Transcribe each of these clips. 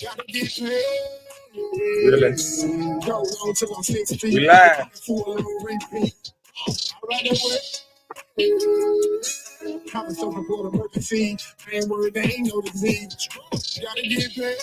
Gotta get paid. Really? Go on till I'm 6 feet. We live. Full on repeat. All right, away. Common stuff report emergency. I ain't worried, they ain't no disease. Gotta get paid.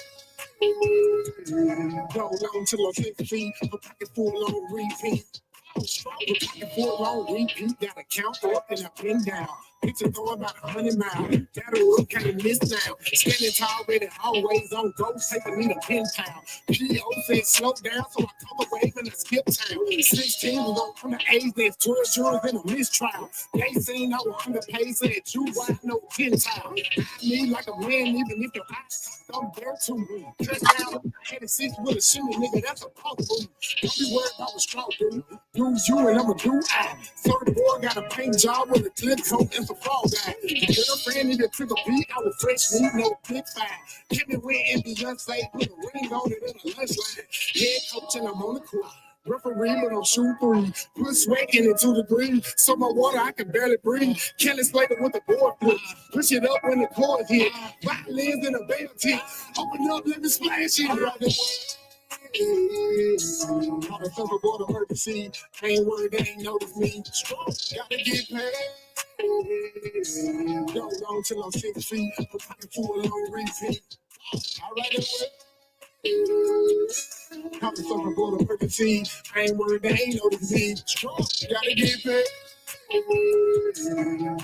Go on till I'm 6 feet. My pocket full on repeat. My pocket full on repeat. Gotta count up and I pin down. Picture going about 100 miles. That'll look kind of miss now. Standing tall, ready, always on go. Taking me to pin town. PO said slow down, so I call the wave and I skip town. 16 was on the age that's 12 jurors in a mistrial. They seen I was underpaid, said you wide no 10 time. I need like a man, even if your eyes I'm there too. Touchdown, 86 with a shimmy, nigga, that's a punk move. Don't be worried about the straw, dude. Use you and I'ma do I. Third boy got a paint job with a clip coat and some fall guy. Girlfriend need to trick a beat, I was fresh, need no clip five. Kevin Wynn and Beyonce put a ring on it in a lunch line. Head coach and I'm on the court. Referee, but I'm shoot three. Put sweat in it 2 degrees. So my water, I can barely breathe. Kelly Slater with the board flip. Push it up when the chord hit. Violins in a bell tip. Open up, let me splash it. All the surfboard emergency. Ain't worried, they ain't notice me. Gotta get paid. Go on till I'm 6 feet. My pocket full on repeat. All right, away. How the surfboard emergency. I ain't worried, they ain't notice me. Gotta get paid.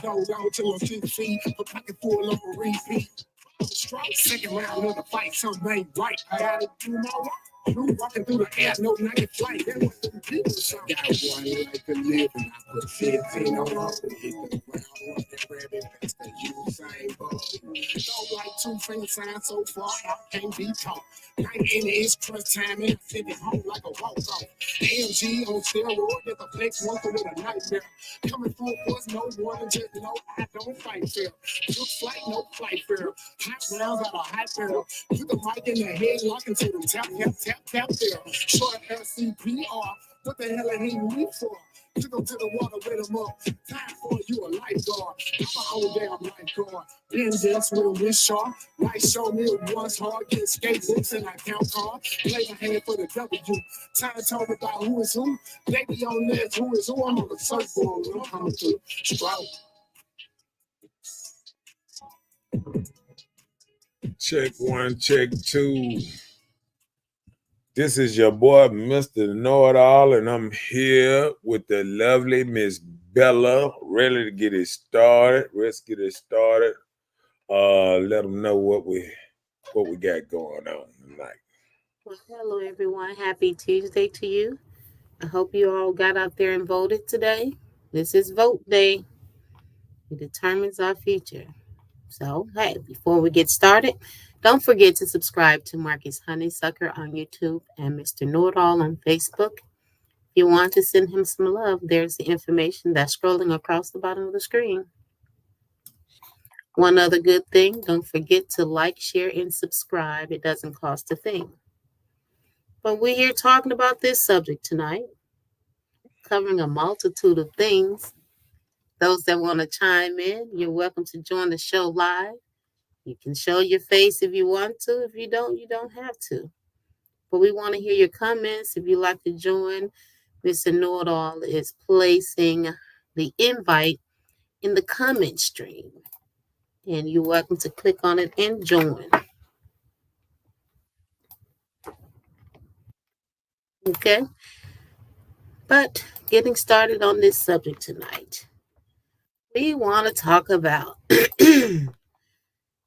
Go on till I'm 6 feet. My pocket full on repeat. Second round of the fight, something ain't right. I gotta do my work. You walking through the air, no night flight. That was some people. Got one life to live, and I put 15 on all the hit the ground. Want that rabbit, that's the Usain Bolt. Don't like 2 finger signs so far, I can't be taught. 9 is crunch time, and I send it home like a walk-off. AMG on steroids, get the flex one with a nightmare. Coming full force, no warning, just know I don't fight fair. Took flight, no flight fair. Hot rounds out of hot barrel. Put the mic in the head, lock into them tap, tap, tap, tap there. Short LCPR. What the hell are he me for? Took him to the water, lit him up. Time for you a lifeguard. I'm a whole damn lifeguard. Been this with a wish shark. Life show me it was hard. Get skatebooks and I count cards. Play my hand for the W. Time told me about who is who. They be on this, who is who. I'm on the surfboard. I'm coming through. Strout. Check 1, check 2. This is your boy, Mr. Know-It-All, and I'm here with the lovely Miss Bella, ready to get it started. Let's get it started. Let them know what we got going on tonight. Well, hello everyone. Happy Tuesday to you. I hope you all got out there and voted today. This is vote day. It determines our future. So, hey, before we get started, don't forget to subscribe to Marcus Honeysucker on YouTube and Mr. Know-It-All on Facebook. If you want to send him some love, there's the information that's scrolling across the bottom of the screen. One other good thing, don't forget to like, share, and subscribe. It doesn't cost a thing. But we're here talking about this subject tonight, covering a multitude of things. Those that want to chime in, you're welcome to join the show live. You can show your face if you want to. If you don't have to. But we want to hear your comments. If you'd like to join, Mr. Know-It-All is placing the invite in the comment stream. And you're welcome to click on it and join. Okay? But getting started on this subject tonight, we want to talk about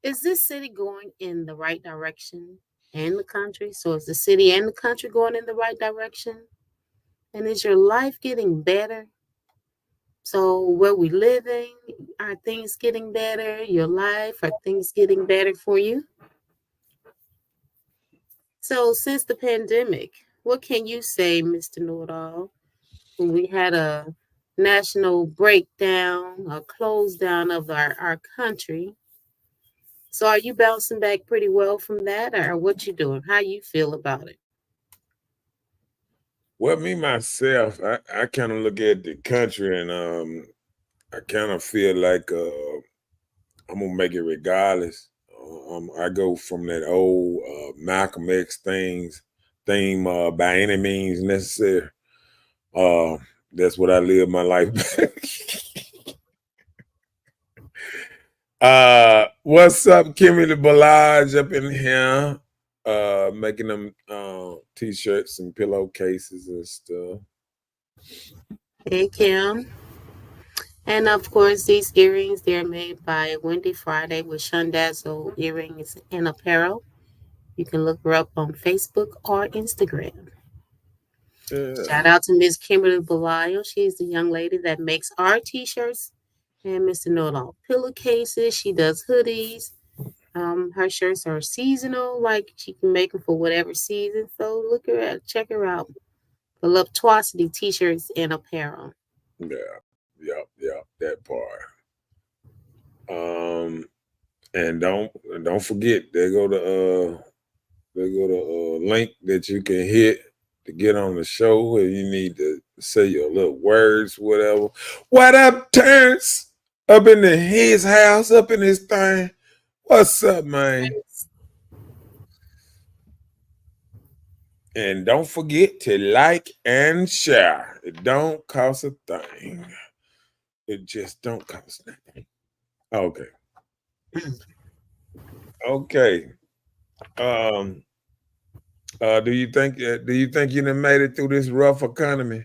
is this city going in the right direction and the country? So is the city and the country going in the right direction? And is your life getting better? So where we living, are things getting better? Your life, are things getting better for you? So since the pandemic, what can you say, Mr. Know-It-All? When we had a national breakdown, a close down of our country. So are you bouncing back pretty well from that, or what you doing? How you feel about it? Well, me myself, I kind of look at the country and I kind of feel like I'm gonna make it regardless. I go from that old Malcolm X theme by any means necessary. That's what I live my life. What's up, Kimmy the Balage up in here? Making them t-shirts and pillowcases and stuff. Hey, Kim. And of course, these earrings, they're made by Wendy Friday with Shundazzle Earrings and Apparel. You can look her up on Facebook or Instagram. Yeah. Shout out to Miss Kimberly Belial. She's the young lady that makes our t-shirts and Mr. Know-It-All pillowcases. She does hoodies. Her shirts are seasonal, like she can make them for whatever season. So check her out. The Luptuosity t-shirts and apparel. Yeah, that part. And don't forget, there go the link that you can hit to get on the show if you need to say your little words, whatever. What up, Terrence? Up in his house, up in his thing. What's up, man? And don't forget to like and share. It don't cost a thing. It just don't cost nothing. Okay. Okay. Do you think you done made it through this rough economy?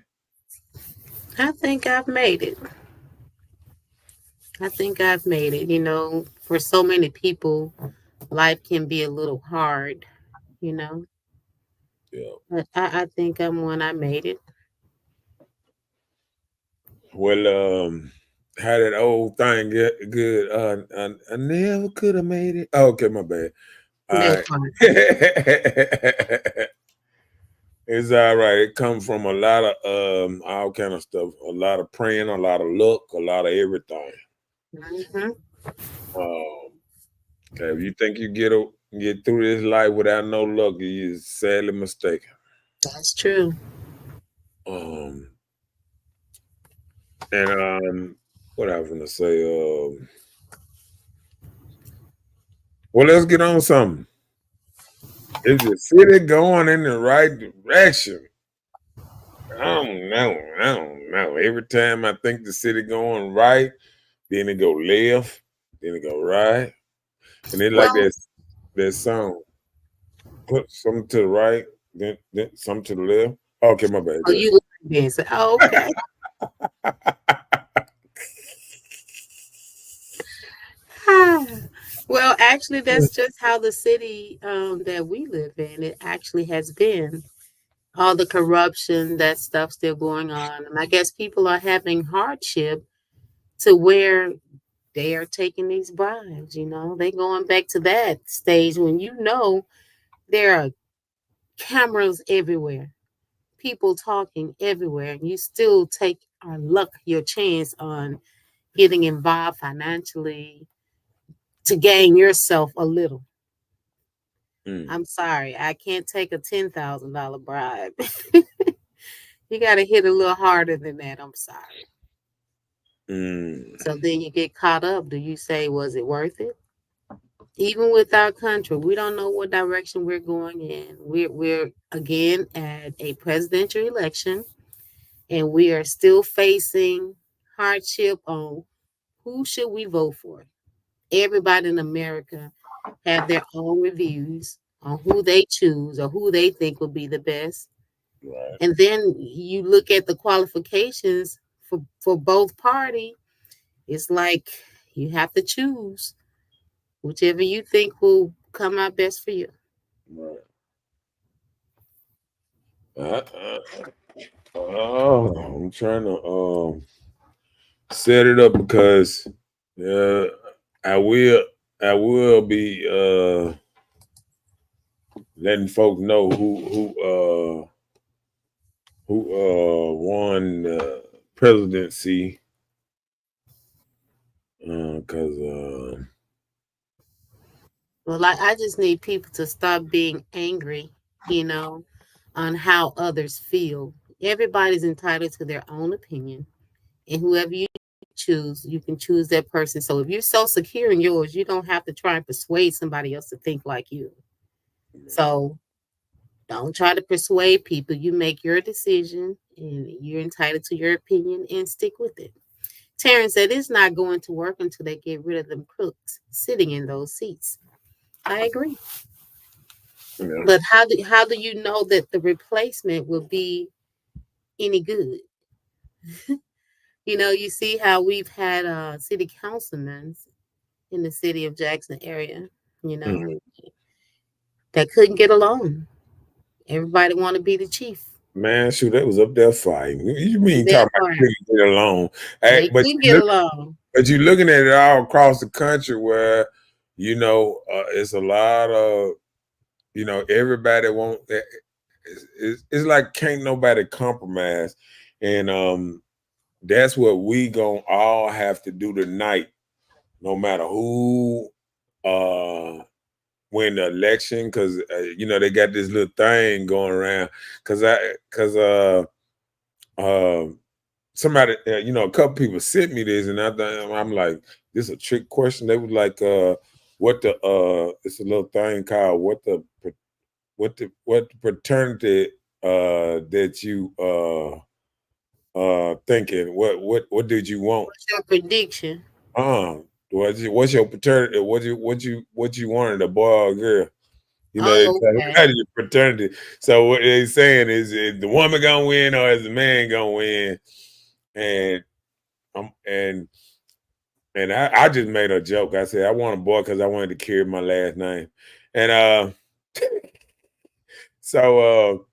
I think I've made it. You know, for so many people, life can be a little hard, you know. Yeah. But I think I made it. Well, how that old thing get good? I never could have made it. Oh, okay, my bad. All That right. part. It's all right. It comes from a lot of all kind of stuff. A lot of praying, a lot of luck, a lot of everything. Hmm. Okay, if you think you get through this life without no luck, you're sadly mistaken. That's true. Um, and what I was gonna say, well, let's get on something. Is the city going in the right direction? I don't know. I don't know. Every time I think the city going right, then it go left, then it go right, and they like Well, that song. Put something to the right, then something to the left. Okay, my bad. oh, you like this. Oh, okay. Well, actually, that's just how the city that we live in, it actually has been. All the corruption, that stuff still going on. And I guess people are having hardship to where they are taking these bribes, you know. They going back to that stage when you know there are cameras everywhere, people talking everywhere, and you still take or luck your chance on getting involved financially to gain yourself a little. I'm sorry, I can't take a $10,000 bribe. You got to hit a little harder than that. I'm sorry. So then you get caught up. Do you say, was it worth it? Even with our country, we don't know what direction we're going in. We're again at a presidential election, and we are still facing hardship on who should we vote for. Everybody in America have their own reviews on who they choose or who they think will be the best. Right. And then you look at the qualifications for both party. It's like you have to choose whichever you think will come out best for you. Right. I'm trying to set it up because I will be letting folks know who won the presidency because Well, I just need people to stop being angry, you know, on how others feel. Everybody's entitled to their own opinion, and whoever you choose. You can choose that person. So if you're so secure in yours, you don't have to try and persuade somebody else to think like you. So don't try to persuade people. You make your decision and you're entitled to your opinion and stick with it. Terrence said it's not going to work until they get rid of them crooks sitting in those seats. I agree. Yeah. But how do you know that the replacement will be any good? You see how we've had city councilmen in the city of Jackson area, Mhm. that couldn't get along. Everybody want to be the chief. Man, shoot, they was up there fighting. You mean That talking about part. couldn't get along? They couldn't get along. But you're looking at it all across the country where, it's a lot of, everybody it's like can't nobody compromise. And that's what we gonna all have to do tonight, no matter who win the election, because they got this little thing going around. Somebody, a couple people sent me this, and I'm like, this is a trick question. They was like, it's a little thing called what the fraternity that you thinking, what did you want? What's your prediction? What's your fraternity? What you wanted, a boy or a girl? Oh, okay. That is your fraternity. So what they're saying is the woman gonna win or is the man gonna win? And I just made a joke. I said I want a boy because I wanted to carry my last name. And so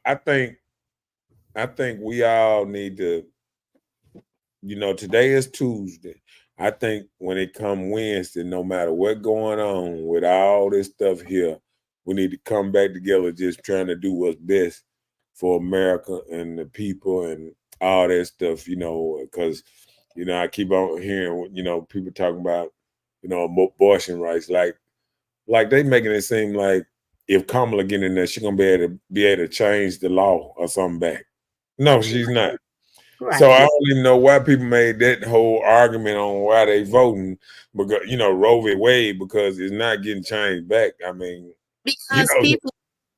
I think we all need to, today is Tuesday. I think when it come Wednesday, no matter what going on with all this stuff here, we need to come back together just trying to do what's best for America and the people and all that stuff, because, I keep on hearing, people talking about, abortion rights, like they making it seem like if Kamala get in there, she's gonna be able to change the law or something back. No, she's not. So Right. I don't even know why people made that whole argument on why they voting, because Roe v. Wade, because it's not getting changed back. I mean, Because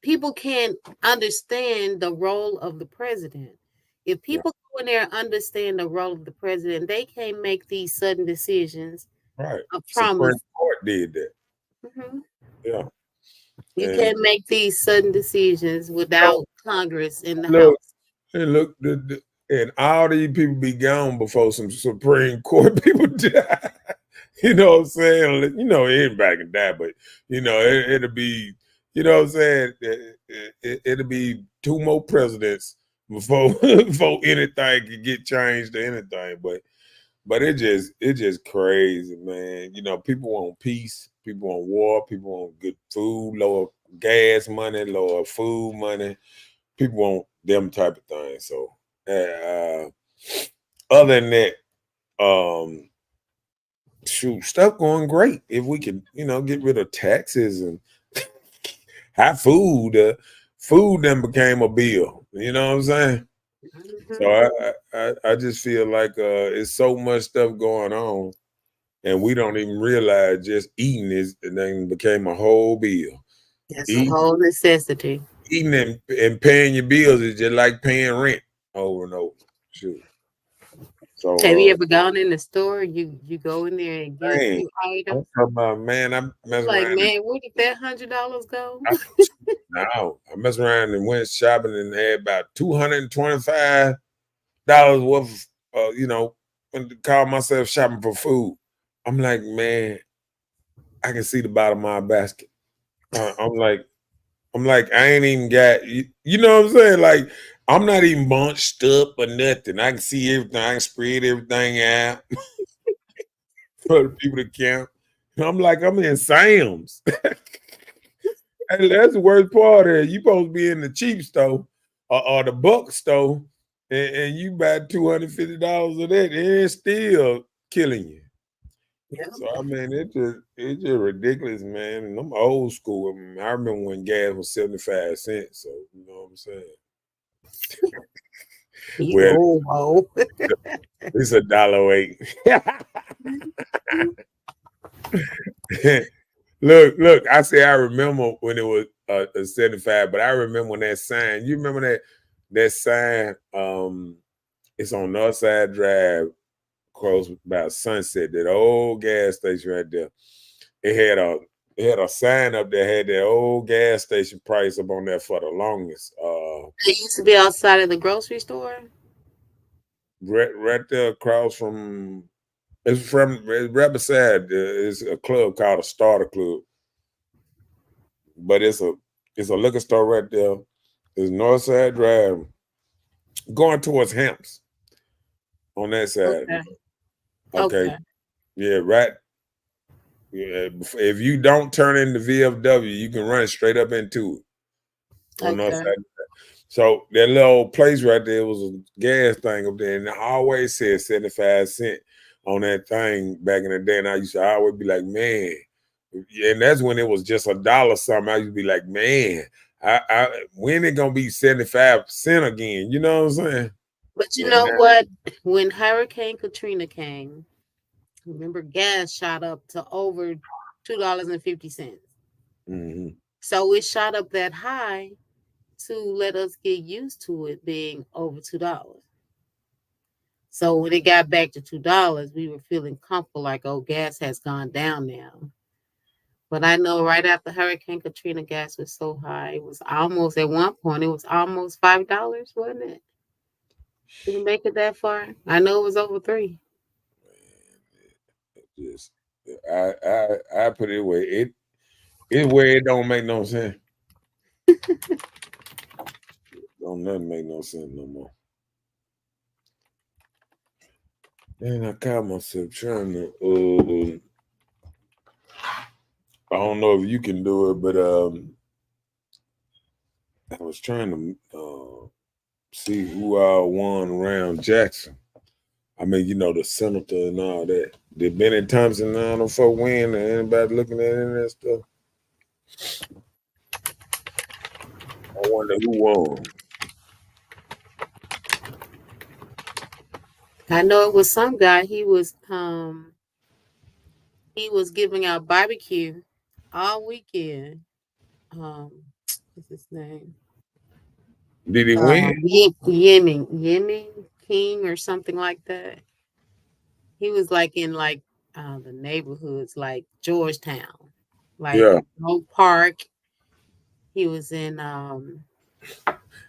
people can't understand the role of the president. If yeah, people go in there and understand the role of the president, they can't make these sudden decisions right. of Supreme promise. Court did that. Mhm. Yeah, You and can't make these sudden decisions so without Congress in the look, House. and look, and all these people be gone before some Supreme Court people die. You know what I'm saying? Everybody can die, but it'll be, what I'm saying? It'll be two more presidents before before anything can get changed to anything. But it just crazy, man. People want peace, people want war, people want good food, lower gas money, lower food money. People want them type of things. So uh, other than that, shoot, stuff going great. If we could, get rid of taxes and have food, food then became a bill. You know what I'm saying? So Mhm. I just feel like it's so much stuff going on, and we don't even realize just eating is and then became a whole bill. That's a Eating, whole necessity. eating and paying your bills is just like paying rent over and over. Shoot. Have you So ever gone in the store? You go in there and get a man, few I'm items. talking about, man, I You're mess like, around. man, where did that $100 go? No, I messed around and went shopping and had about $225 worth of, when to call myself shopping for food. I'm like, man, I can see the bottom of my basket. I'm like, I ain't even got, you know what I'm saying? Like, I'm not even bunched up or nothing. I can see everything. I can spread everything out for the people to count. And I'm like, I'm in Sam's. And that's the worst part of it. You supposed to be in the cheap store or the buck store, and you buy $250 of that, and it's still killing you. Yeah. So I mean, it's just ridiculous, man. And I'm old school. I remember when gas was 75 cents. So you know what I'm saying. You old. It's $1.08. Look, I say I remember when it was a 75, but I remember when that sign, you remember that sign, it's on Northside Drive, close about Sunset, that old gas station right there. It had a sign up there, had that old gas station price up on there for the longest. It used to be outside of the grocery store. Right there across from, it's right beside, it's a club called a Starter Club. But it's a liquor store right there. It's Northside Drive, going towards Hamps on that side. Okay. Yeah, right. Yeah, if you don't turn into VFW, you can run straight up into it on Northside Drive. So that little place right there was a gas thing up there, and I always said 75 cents on that thing back in the day. And I used to always be like, man, and that's when it was just $1 something. I used to be like, man, when it gonna be 75 cents again? You know what I'm saying? But you know what? When Hurricane Katrina came, remember gas shot up to over $2.50. Mm-hmm. So it shot up that high to let us get used to it being over $2. So when it got back to $2, we were feeling comfortable, like, oh, gas has gone down now. But I know right after Hurricane Katrina, gas was so high. It was almost, at one point, it was almost $5, wasn't it? Did it make it that far? I know it was over $3. Just, I put it away. It's where it don't make no sense. Don't nothing make no sense no more. And I caught myself trying to. I don't know if you can do it, but I was trying to see who all won around Jackson. I mean, you know, the senator and all that. Did Benny Thompson and all them folk win? Anybody looking at any of that stuff? I wonder who won. I know it was some guy. He was giving out barbecue all weekend. What's his name? Did he win? Yemen King or something like that. He was like in the neighborhoods like Georgetown, like Oak Park. He was in Then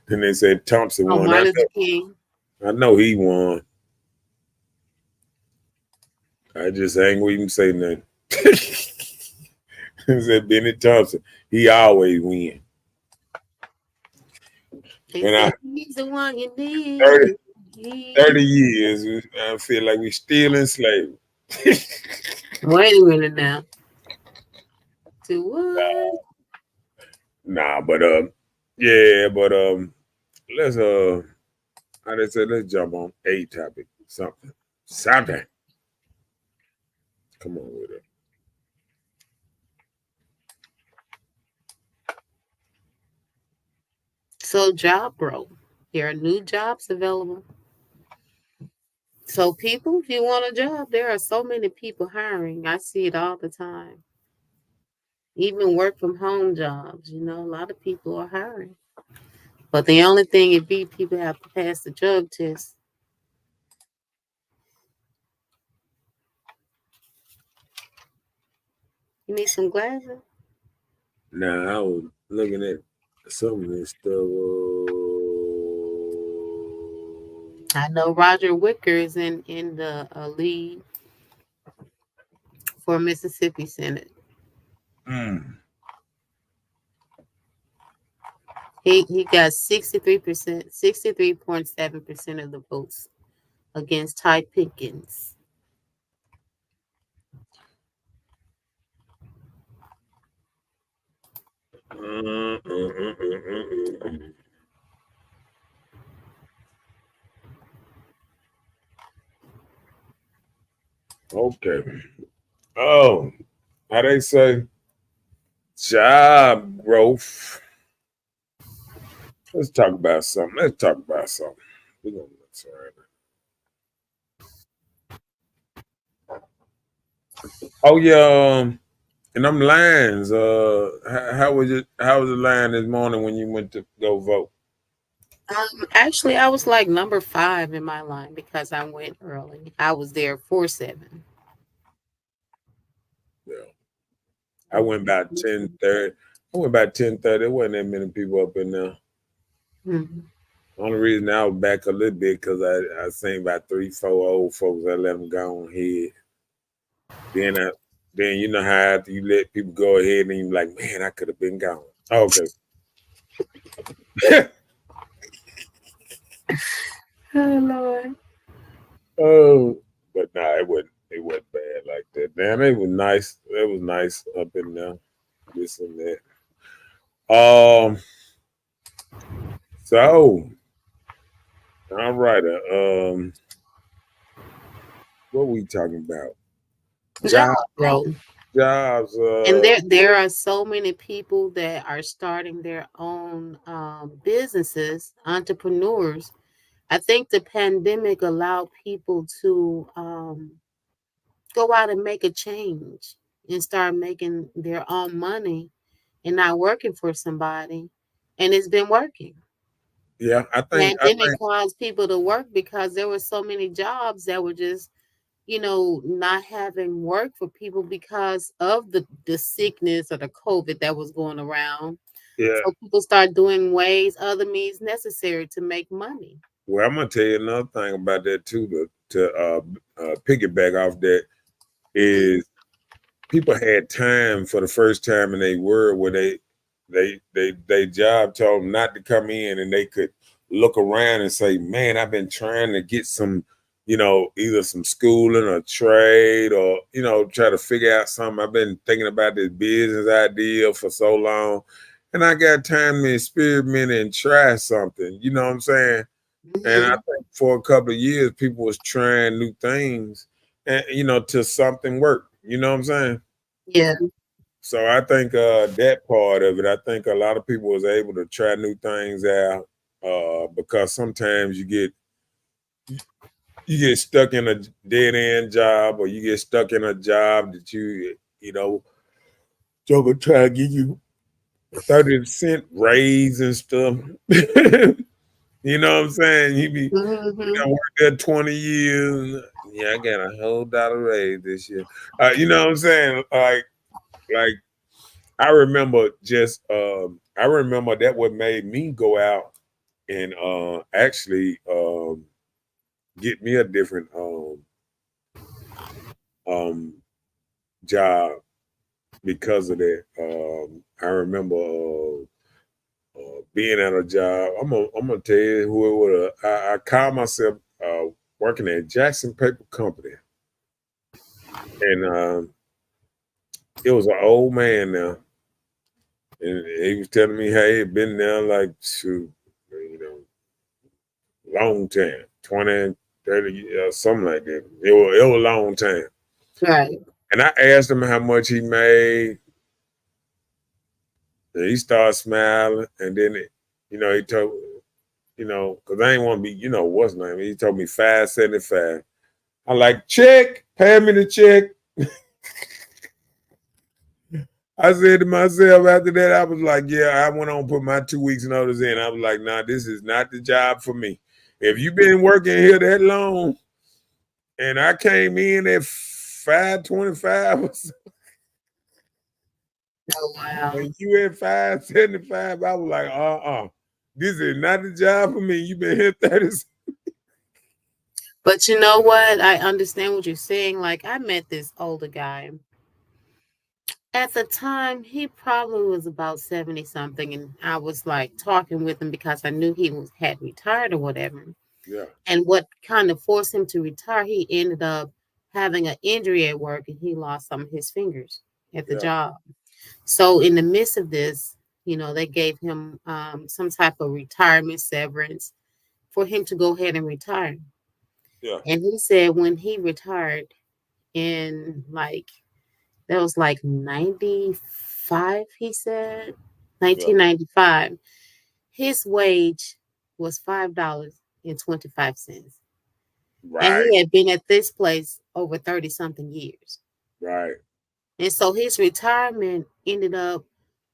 they said Thompson won. Martin Luther King. I know he won. I just ain't gonna even say nothing. Said Benny Thompson, he always win. He's the one you need. 30 years, I feel like we still in slavery. Wait a minute now. To what? Nah, but yeah, but let's how they say, let's jump on a topic. Something. Come on with it. So job growth. There are new jobs available. So people, if you want a job, there are so many people hiring. I see it all the time. Even work from home jobs, a lot of people are hiring. But the only thing it be, people have to pass the drug test. You need some glasses? Nah, I was looking at some of this stuff. I know Roger Wicker is in the lead for Mississippi Senate. He got 63%, 63.7% of the votes against Ty Pickens. Okay. Oh, how they say job growth. Let's talk about something. We're gonna look sorry. Oh yeah, and them lines. How was it? How was the line this morning when you went to go vote? Actually, I was like number 5 in my line because I went early. I was there for 7. Yeah, I went about 10:30. I went about 10:30. There wasn't that many people up in there. Mhm. Only reason I was back a little bit because I seen about 3, 4 old folks. I let them go on ahead. Then then you know how after you let people go ahead and you like, man, I could have been gone. Okay. Oh Lord. Oh, but nah, it wasn't bad like that. Damn, it was nice. It was nice up in there. This and that. Um. So, all right. What we talking about? Job Job, growth. jobs. And there are so many people that are starting their own businesses, entrepreneurs. I think the pandemic allowed people to go out and make a change and start making their own money and not working for somebody. And it's been working. Yeah, I think. I Pandemic think. caused people to work because there were so many jobs that were just, not having work for people because of the sickness or the COVID that was going around. Yeah. So people start doing ways, other means necessary to make money. Well, I'm gonna tell you another thing about that too. To piggyback off that Mhm. is people had time for the first time in their world where they job told them not to come in and they could look around and say, man, I've been trying to get some, either some schooling or trade or, try to figure out something. I've been thinking about this business idea for so long. And I got time to experiment and try something. You know what I'm saying? And I Mhm. think for a couple of years, people was trying new things and, till something worked. You know what I'm saying? Yeah. So I think that part of it, I think a lot of people was able to try new things out because sometimes you get stuck in a dead end job or you get stuck in a job that Joker try to give you 30% raise and stuff. You know what I'm saying? Mhm. Worked there 20 years. Yeah, I got a whole dollar raise this year. You know what I'm saying? Like I remember that what made me go out and actually get me a different um job because of that. I remember being at a job. I'm gonna tell you who it was. I called myself working at Jackson Paper Company, and it was an old man now, and he was telling me, "Hey, been there like you know, long time, 20, 30, something like that. It was a long time." Right. And I asked him how much he made, and he started smiling, and then he told because I ain't want to be, what's his name? He told me 575. I like check, pay me the check. I said to myself after that, I was like, yeah, I went on put my 2 weeks notice in. I was like, nah, this is not the job for me. If you've been working here that long and I came in at 525 Oh wow. and you at 575, I was like, this is not the job for me. You've been here 30. But you know what? I understand what you're saying. Like I met this older guy. At the time, he probably was about 70 something, and I was like talking with him because I knew he had retired or whatever. Yeah, And what kind of forced him to retire, he ended up having an injury at work and he lost some of his fingers at the yeah, job. So, in the midst of this, they gave him some type of retirement severance for him to go ahead and retire. yeah, And he said when he retired in that was like 95, he said, yeah. 1995, his wage was $5 and 25 cents. And Right, he had been at this place over 30 something years. right, And so his retirement ended up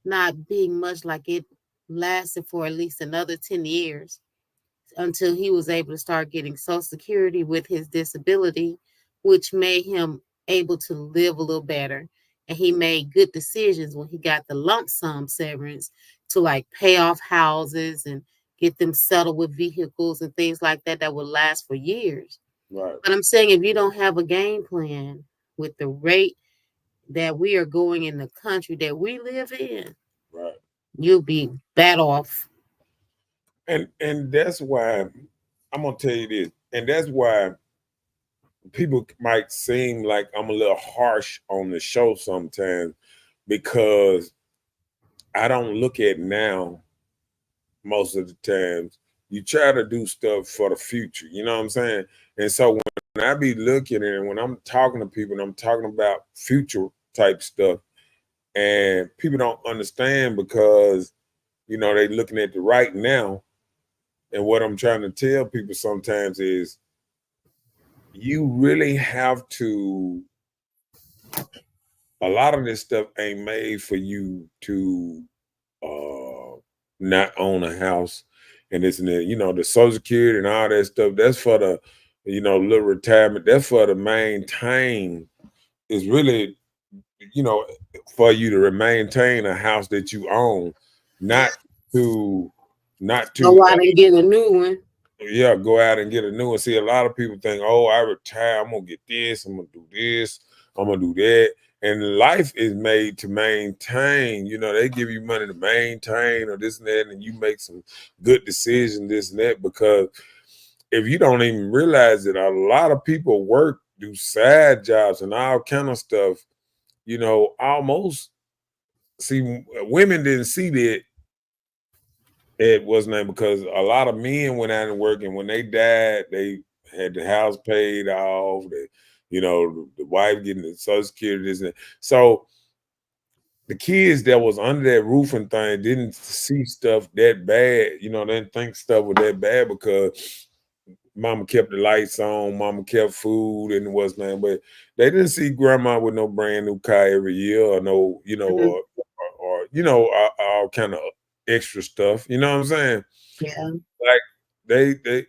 not being much, like it lasted for at least another 10 years until he was able to start getting Social Security with his disability, which made him able to live a little better. And he made good decisions when he got the lump sum severance to like pay off houses and get them settled with vehicles and things like that that would last for years. right, But I'm saying if you don't have a game plan with the rate that we are going in the country that we live in, right. you'll be bad off. And that's why I'm gonna tell you this, and that's why people might seem like I'm a little harsh on the show sometimes because I don't look at now most of the times. You try to do stuff for the future, you know what I'm saying? And so when I be looking at it, when I'm talking to people and I'm talking about future type stuff, and people don't understand because they looking at the right now. And what I'm trying to tell people sometimes is you really have to, a lot of this stuff ain't made for you to not own a house and this and that. The Social Security and all that stuff, that's for the, little retirement. That's for the maintain. It's really, you know, for you to maintain a house that you own, not to, not to, Go out and get a new one. yeah, go out and get a new one. See, a lot of people think, oh, I retire, I'm gonna get this, I'm gonna do this, I'm gonna do that. And life is made to maintain. They give you money to maintain or this and that, and you make some good decisions, this and that. Because if you don't even realize that a lot of people work, do side jobs and all kind of stuff, almost see women didn't see that it wasn't that because a lot of men went out and worked, and when they died, they had the house paid off. The wife getting the Social Security, this and that. So the kids that was under that roofing thing didn't see stuff that bad. They didn't think stuff was that bad because mama kept the lights on, mama kept food, and what's name. But they didn't see grandma with no brand new car every year, or no, Mhm. all kind of extra stuff. You know what I'm saying? Yeah. Like they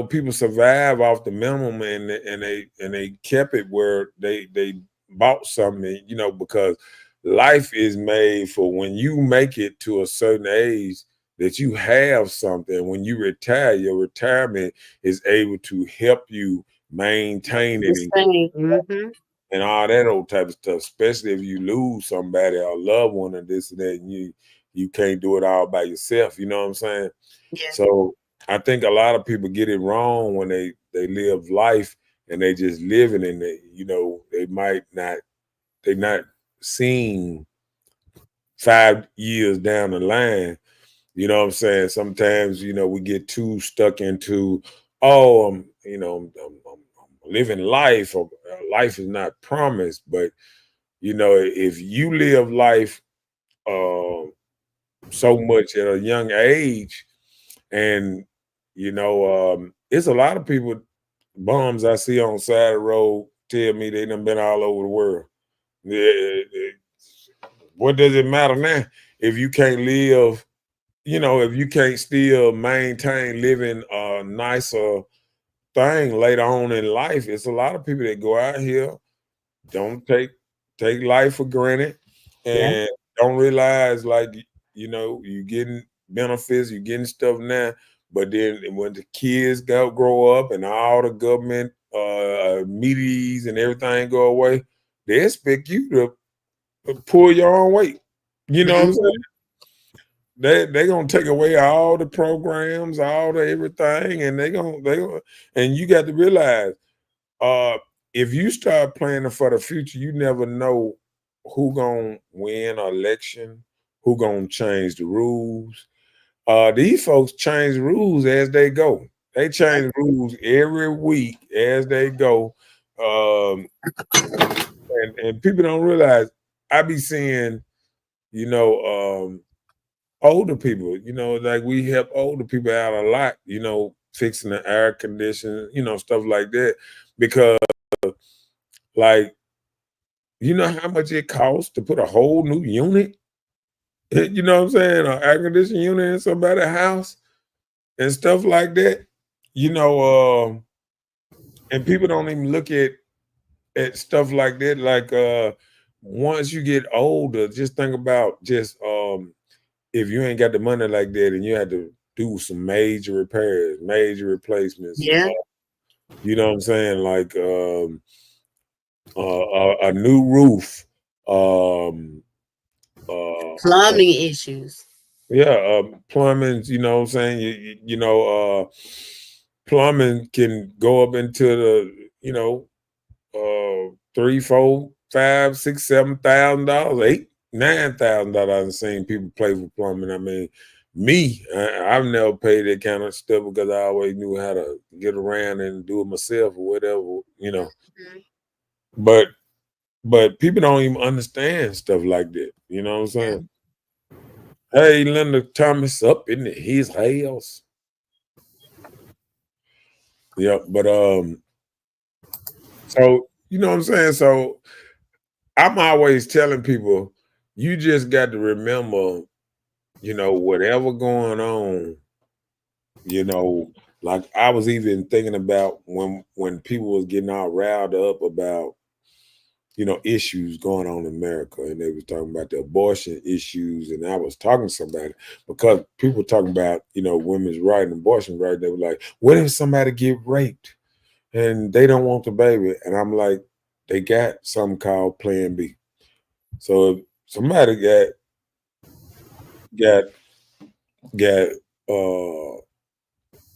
people survive off the minimum, and they kept it where they bought something, because life is made for when you make it to a certain age that you have something. When you retire, your retirement is able to help you maintain The it same. Mm-hmm. and all that old type of stuff, especially if you lose somebody or a loved one or this and that, and you can't do it all by yourself. You know what I'm saying? Yeah. So I think a lot of people get it wrong when they live life and they just living in it. They not seeing 5 years down the line. You know what I'm saying? Sometimes, we get too stuck into, oh, I'm living life, or life is not promised. But, if you live life so much at a young age, and, it's a lot of people, bums I see on the side of the road, tell me they done been all over the world. Yeah, what does it matter now if you can't live? If you can't still maintain living a nicer thing later on in life, it's a lot of people that go out here, don't take life for granted, Yeah. and don't realize, like, you getting benefits, you getting stuff now, but then when the kids grow up and all the government meetings and everything go away, they expect you to pull your own weight. You know what I'm saying? Mm-hmm. They gonna take away all the programs, all the everything, and they gonna and you got to realize, uh, if you start planning for the future, you never know who gonna win an election, who gonna change the rules. These folks change rules as they go. They change rules every week as they go. Um, and people don't realize I be seeing, you know, older people, like we help older people out a lot, fixing the air conditioning, stuff like that. Because, like, you know how much it costs to put a whole new unit? You know what I'm saying? An air conditioning unit in somebody's house and stuff like that. And people don't even look at stuff like that. Like, once you get older, just think about if you ain't got the money like that and you had to do some major repairs, major replacements. Yeah. You know what I'm saying? Like, a new roof. Plumbing issues. Yeah, plumbing, you know what I'm saying? Plumbing can go up into the, $3, $4, $5, $6, $7,000, $8, $9,000. I've seen people play for plumbing. I mean, I've never paid that kind of stuff because I always knew how to get around and do it myself or whatever. Mhm. But people don't even understand stuff like that. You know what I'm saying? Yeah. Hey, Linda Thomas up in his house. Yeah, but so you know what I'm saying? So I'm always telling people, you just got to remember, whatever going on, like I was even thinking about when people was getting all riled up about, issues going on in America, and they was talking about the abortion issues, and I was talking to somebody because people talking about, women's right and abortion right. They were like, what if somebody get raped and they don't want the baby? And I'm like, they got something called Plan B. So if somebody got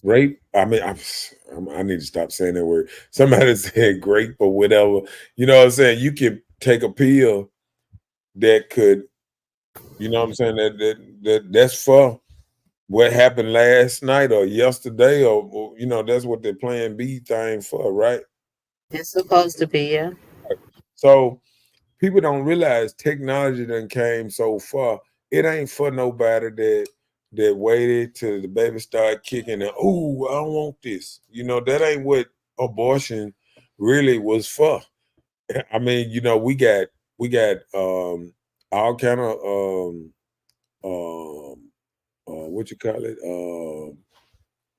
rape. I mean, I need to stop saying that word. Somebody said grape or whatever. You know what I'm saying? You can take a pill that could, you know what I'm saying, that's for what happened last night or yesterday, or that's what the Plan B thing for, right? It's supposed to be, yeah. So people don't realize technology done came so far. It ain't for nobody that waited till the baby start kicking and oh, I don't want this. That ain't what abortion really was for. I mean, we got all kind of what you call it?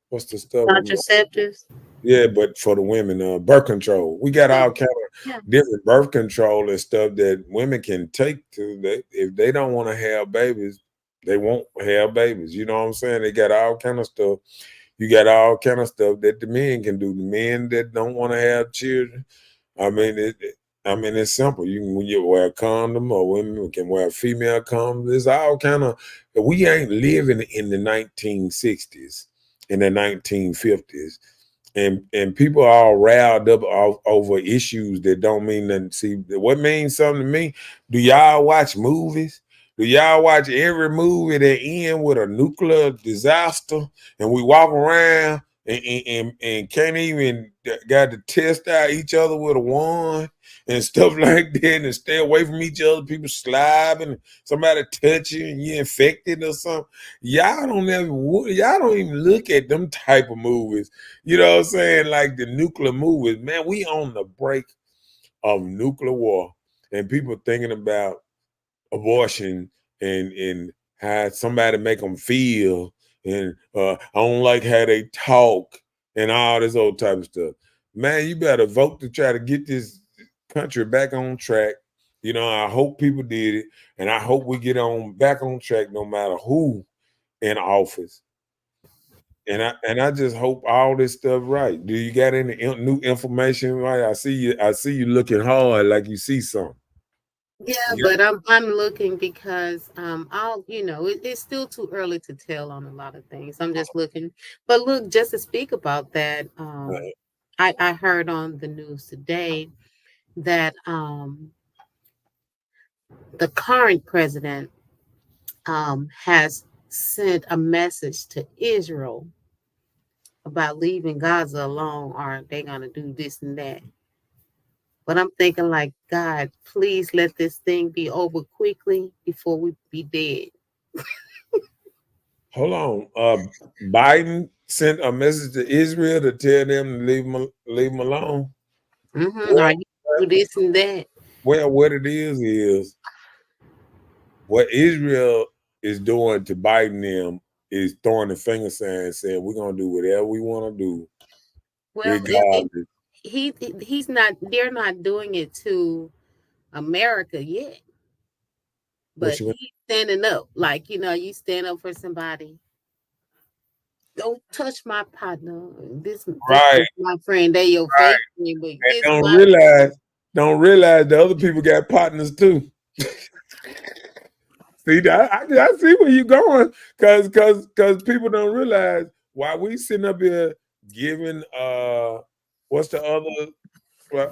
What's the stuff? Contraceptives. Yeah, but for the women, birth control. We got all Oh, kind yeah. of different birth control and stuff that women can take to that if they don't want to have babies, they won't have babies. You know what I'm saying? They got all kind of stuff. You got all kind of stuff that the men can do. The men that don't want to have children. I mean, it's simple. When you wear a condom, or women can wear a female condom. There's all kind of. We ain't living in the 1960s, in the 1950s, and people are all riled up over issues that don't mean nothing. See, what means something to me? Do y'all watch movies? Do y'all watch every movie that end with a nuclear disaster, and we walk around and can't even got to test out each other with a wand and stuff like that, and stay away from each other? People slobbing, somebody touch you and you infected or something. Y'all don't even look at them type of movies. You know what I'm saying? Like the nuclear movies, man. We on the brink of nuclear war, and people thinking about abortion and how somebody make them feel, and I don't like how they talk and all this old type of stuff. Man, you better vote to try to get this country back on track. I hope people did it, and I hope we get on back on track no matter who in office. And I just hope all this stuff right. Do you got any new information? Right, I see you looking hard like you see something. Yeah, Yeah. but I'm looking because it's still too early to tell on a lot of things. I'm just looking. But look, just to speak about that, I heard on the news today that the current president has sent a message to Israel about leaving Gaza alone, or they gonna do this and that. But I'm thinking, like, God, please let this thing be over quickly before we be dead. Hold on. Biden sent a message to Israel to tell them to leave them alone. Are you do this and that? Well, what it is what Israel is doing to Biden them is throwing the finger sign saying we're gonna do whatever we want to do, Well, regardless. he's not. They're not doing it to America yet, but he's standing up. Like you stand up for somebody. Don't touch my partner. This Right. is my friend. They your fake friend, but And don't realize the other people got partners too. See, I see where you're going, cause people don't realize why we sitting up here giving what's the other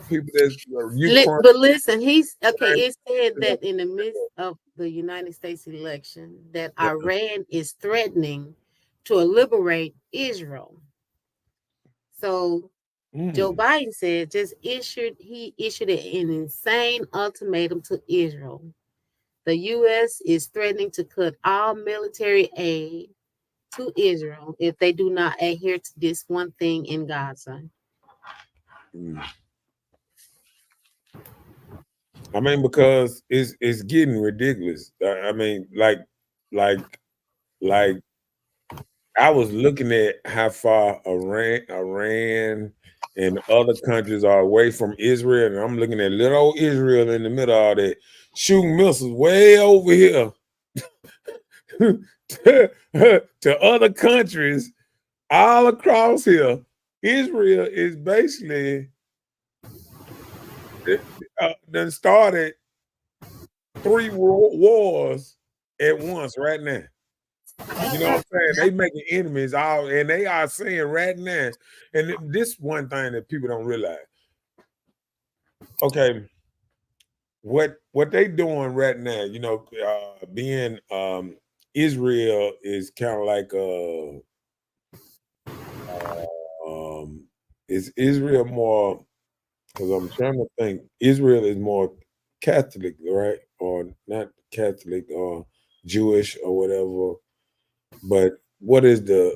people that's Ukraine. But listen, he's okay. It said that in the midst of the United States election, that Iran is threatening to liberate Israel. So Joe Biden said he issued an insane ultimatum to Israel. The U.S. is threatening to cut all military aid to Israel if they do not adhere to this one thing in Gaza. I mean, because it's getting ridiculous. I mean, like I was looking at how far Iran and other countries are away from Israel, and I'm looking at little old Israel in the middle of all that, shooting missiles way over here to other countries all across here. Israel is basically done started 3 wars at once right now. You know what I'm saying? They making enemies all, and they are saying right now, and this one thing that people don't realize. Okay, what they doing right now? Being Israel is kind of like is Israel more? Because I'm trying to think, Israel is more Catholic, right? Or not Catholic or Jewish or whatever. But what is their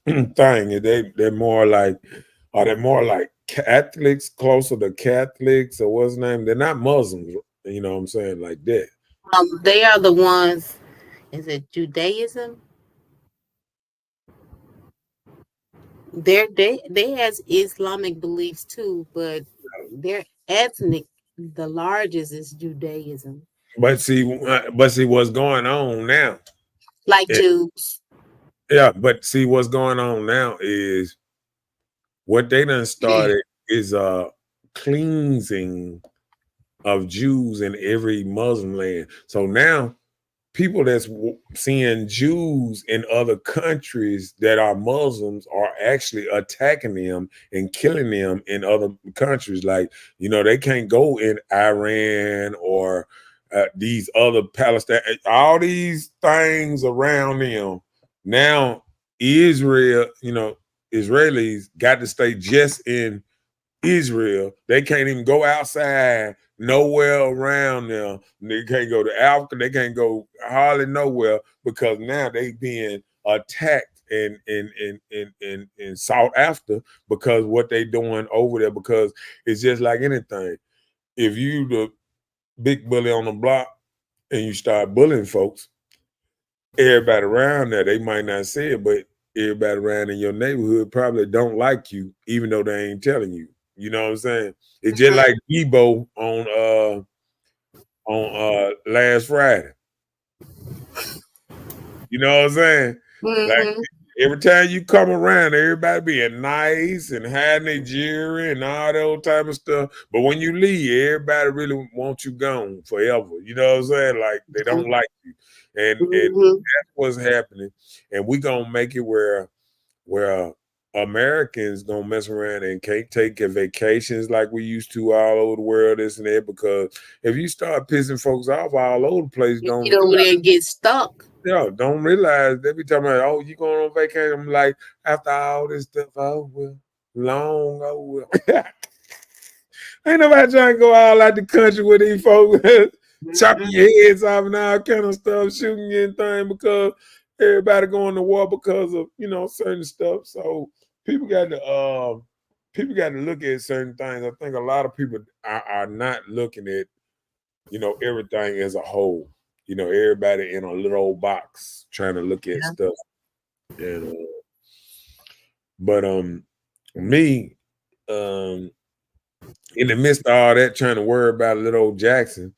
thing? They're more like, are they more like Catholics, closer to Catholics, or what's the name? They're not Muslims, you know what I'm saying, like that. They are the ones. Is it Judaism? They has Islamic beliefs too, but their ethnic, the largest is Judaism. But see what's going on now. Like Jews. Yeah, but see what's going on now is what they done started is cleansing of Jews in every Muslim land. So now people that's seeing Jews in other countries that are Muslims are actually attacking them and killing them in other countries. Like, they can't go in Iran or these other Palestine, all these things around them. Now, Israel, Israelis got to stay just in Israel. They can't even go outside nowhere around them. They can't go to Africa. They can't go hardly nowhere because now they being attacked and sought after because what they doing over there. Because it's just like anything. If you the big bully on the block and you start bullying folks, everybody around there, they might not say it, but everybody around in your neighborhood probably don't like you, even though they ain't telling you. You know what I'm saying? It's just like Debo on last Friday. You know what I'm saying? Like every time you come around, everybody being nice and hiding their jewelry and all that old type of stuff. But when you leave, everybody really wants you gone forever. You know what I'm saying? Like they don't like you. And that's what's happening. And we gonna make it where Americans gonna mess around and can't take vacations like we used to all over the world, this and that, because if you start pissing folks off all over the place, you get over there and get stuck. Yeah, don't realize they be talking about, oh, you going on vacation? I'm like, after all this stuff, long over. Ain't nobody trying to go all out the country with these folks, chopping your heads off and all kind of stuff, shooting you and things, because everybody going to war because of certain stuff. So people got to look at certain things. I think a lot of people are not looking at everything as a whole. Everybody in a little old box trying to look at stuff. And but me in the midst of all that, trying to worry about little old Jackson,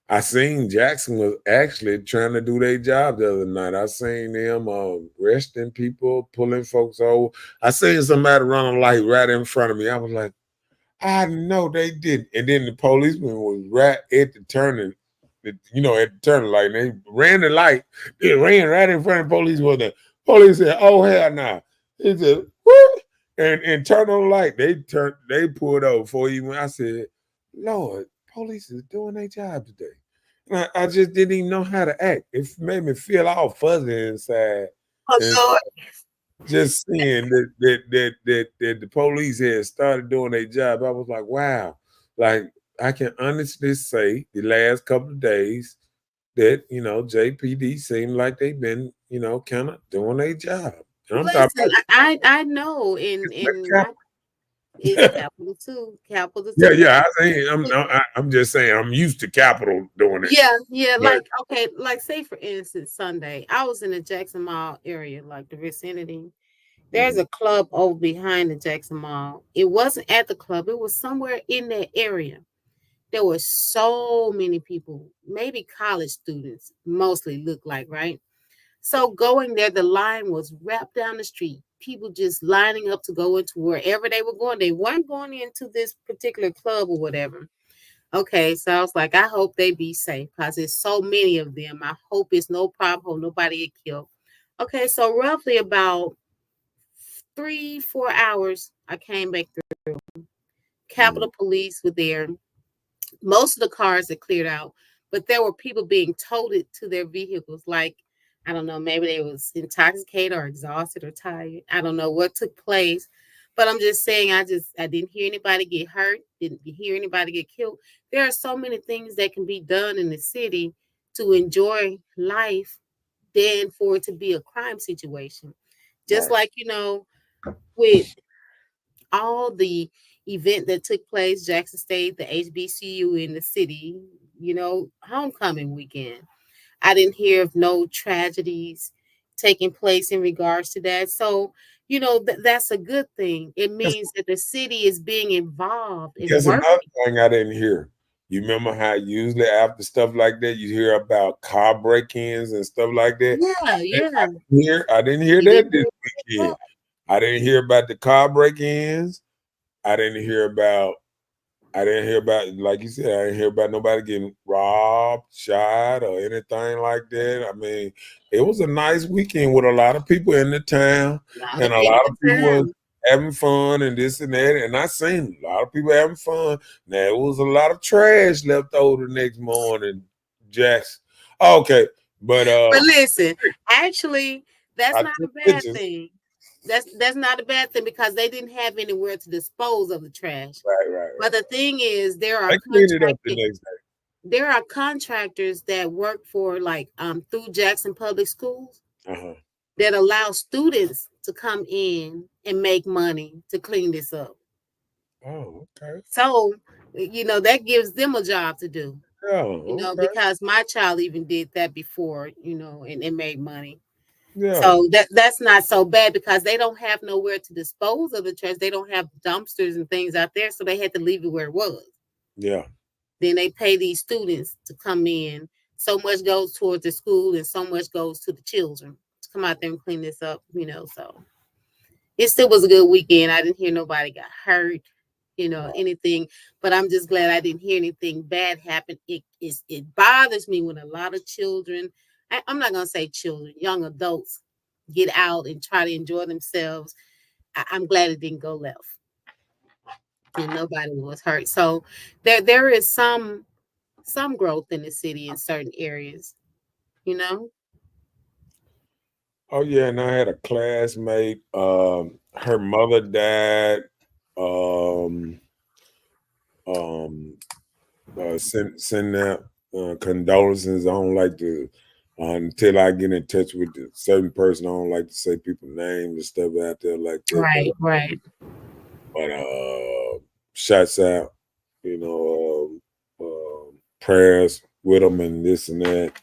I seen Jackson was actually trying to do their job the other night. I seen them arresting people, pulling folks over. I seen somebody run a light right in front of me. I was like, I know they didn't. And then the policeman was right at the turning, at the turning light. And they ran the light. They ran right in front of the police. The police said, "Oh hell no!" Nah. He said, "What?" And turned on the light. They pulled over before he went. I said, "Lord, police is doing their job today." And I just didn't even know how to act. It made me feel all fuzzy inside. And just seeing that the police had started doing their job, I was like, wow. Like, I can honestly say the last couple of days that, JPD seemed like they've been, kind of doing their job. And I'm Listen, I know in it's capital too. Capital too. Yeah. I'm just saying I'm used to Capitol doing it. Yeah. Like say for instance, Sunday, I was in the Jackson Mall area, like the vicinity. There's a club over behind the Jackson Mall. It wasn't at the club, it was somewhere in that area. There were so many people, maybe college students, mostly look like, right? So going there, the line was wrapped down the street. People just lining up to go into wherever they were going. They weren't going into this particular club or whatever. Okay, so I was like, I hope they be safe because there's so many of them. I hope it's no problem, hope nobody get killed. Okay, so roughly about 3-4 hours, I came back through. Capitol Police were there. Most of the cars had cleared out, but there were people being toted to their vehicles. Like, I don't know, maybe they was intoxicated or exhausted or tired. I don't know what took place, but I'm just saying, I didn't hear anybody get hurt. Didn't hear anybody get killed. There are so many things that can be done in the city to enjoy life than for it to be a crime situation. Just like, with all the event that took place, Jackson State, the HBCU in the city, homecoming weekend. I didn't hear of no tragedies taking place in regards to that. So, that's a good thing. It means that the city is being involved in That's work. another thing I didn't hear. You remember how usually after stuff like that, you hear about car break-ins and stuff like that? Yeah. I didn't hear that this weekend. I didn't hear about the car break-ins. I didn't hear about, like you said, I didn't hear about nobody getting robbed, shot, or anything like that. I mean, it was a nice weekend with a lot of people in the town and a lot of people having fun and this and that. And I seen a lot of people having fun. Now, it was a lot of trash left over the next morning, Jackson. Okay, but listen, actually, that's not a bad thing. That's not a bad thing because they didn't have anywhere to dispose of the trash. Right. But the thing is, there are contractors that work for through Jackson Public Schools that allow students to come in and make money to clean this up. Oh, okay. So, that gives them a job to do. Oh, okay. Because my child even did that before, and made money. Yeah. So that's not so bad because they don't have nowhere to dispose of the trash. They don't have dumpsters and things out there, so they had to leave it where it was. Yeah. Then they pay these students to come in. So much goes towards the school and so much goes to the children to come out there and clean this up, So it still was a good weekend. I didn't hear nobody got hurt, anything. But I'm just glad I didn't hear anything bad happen. It bothers me when a lot of children, I'm not gonna say children, young adults get out and try to enjoy themselves. I'm glad it didn't go left. And nobody was hurt. So there is some growth in the city in certain areas, Oh yeah, and I had a classmate. Her mother died. Send out condolences. I don't like to until I get in touch with a certain person. I don't like to say people's names and stuff out there like that. Right, right. But shouts out, prayers with them and this and that.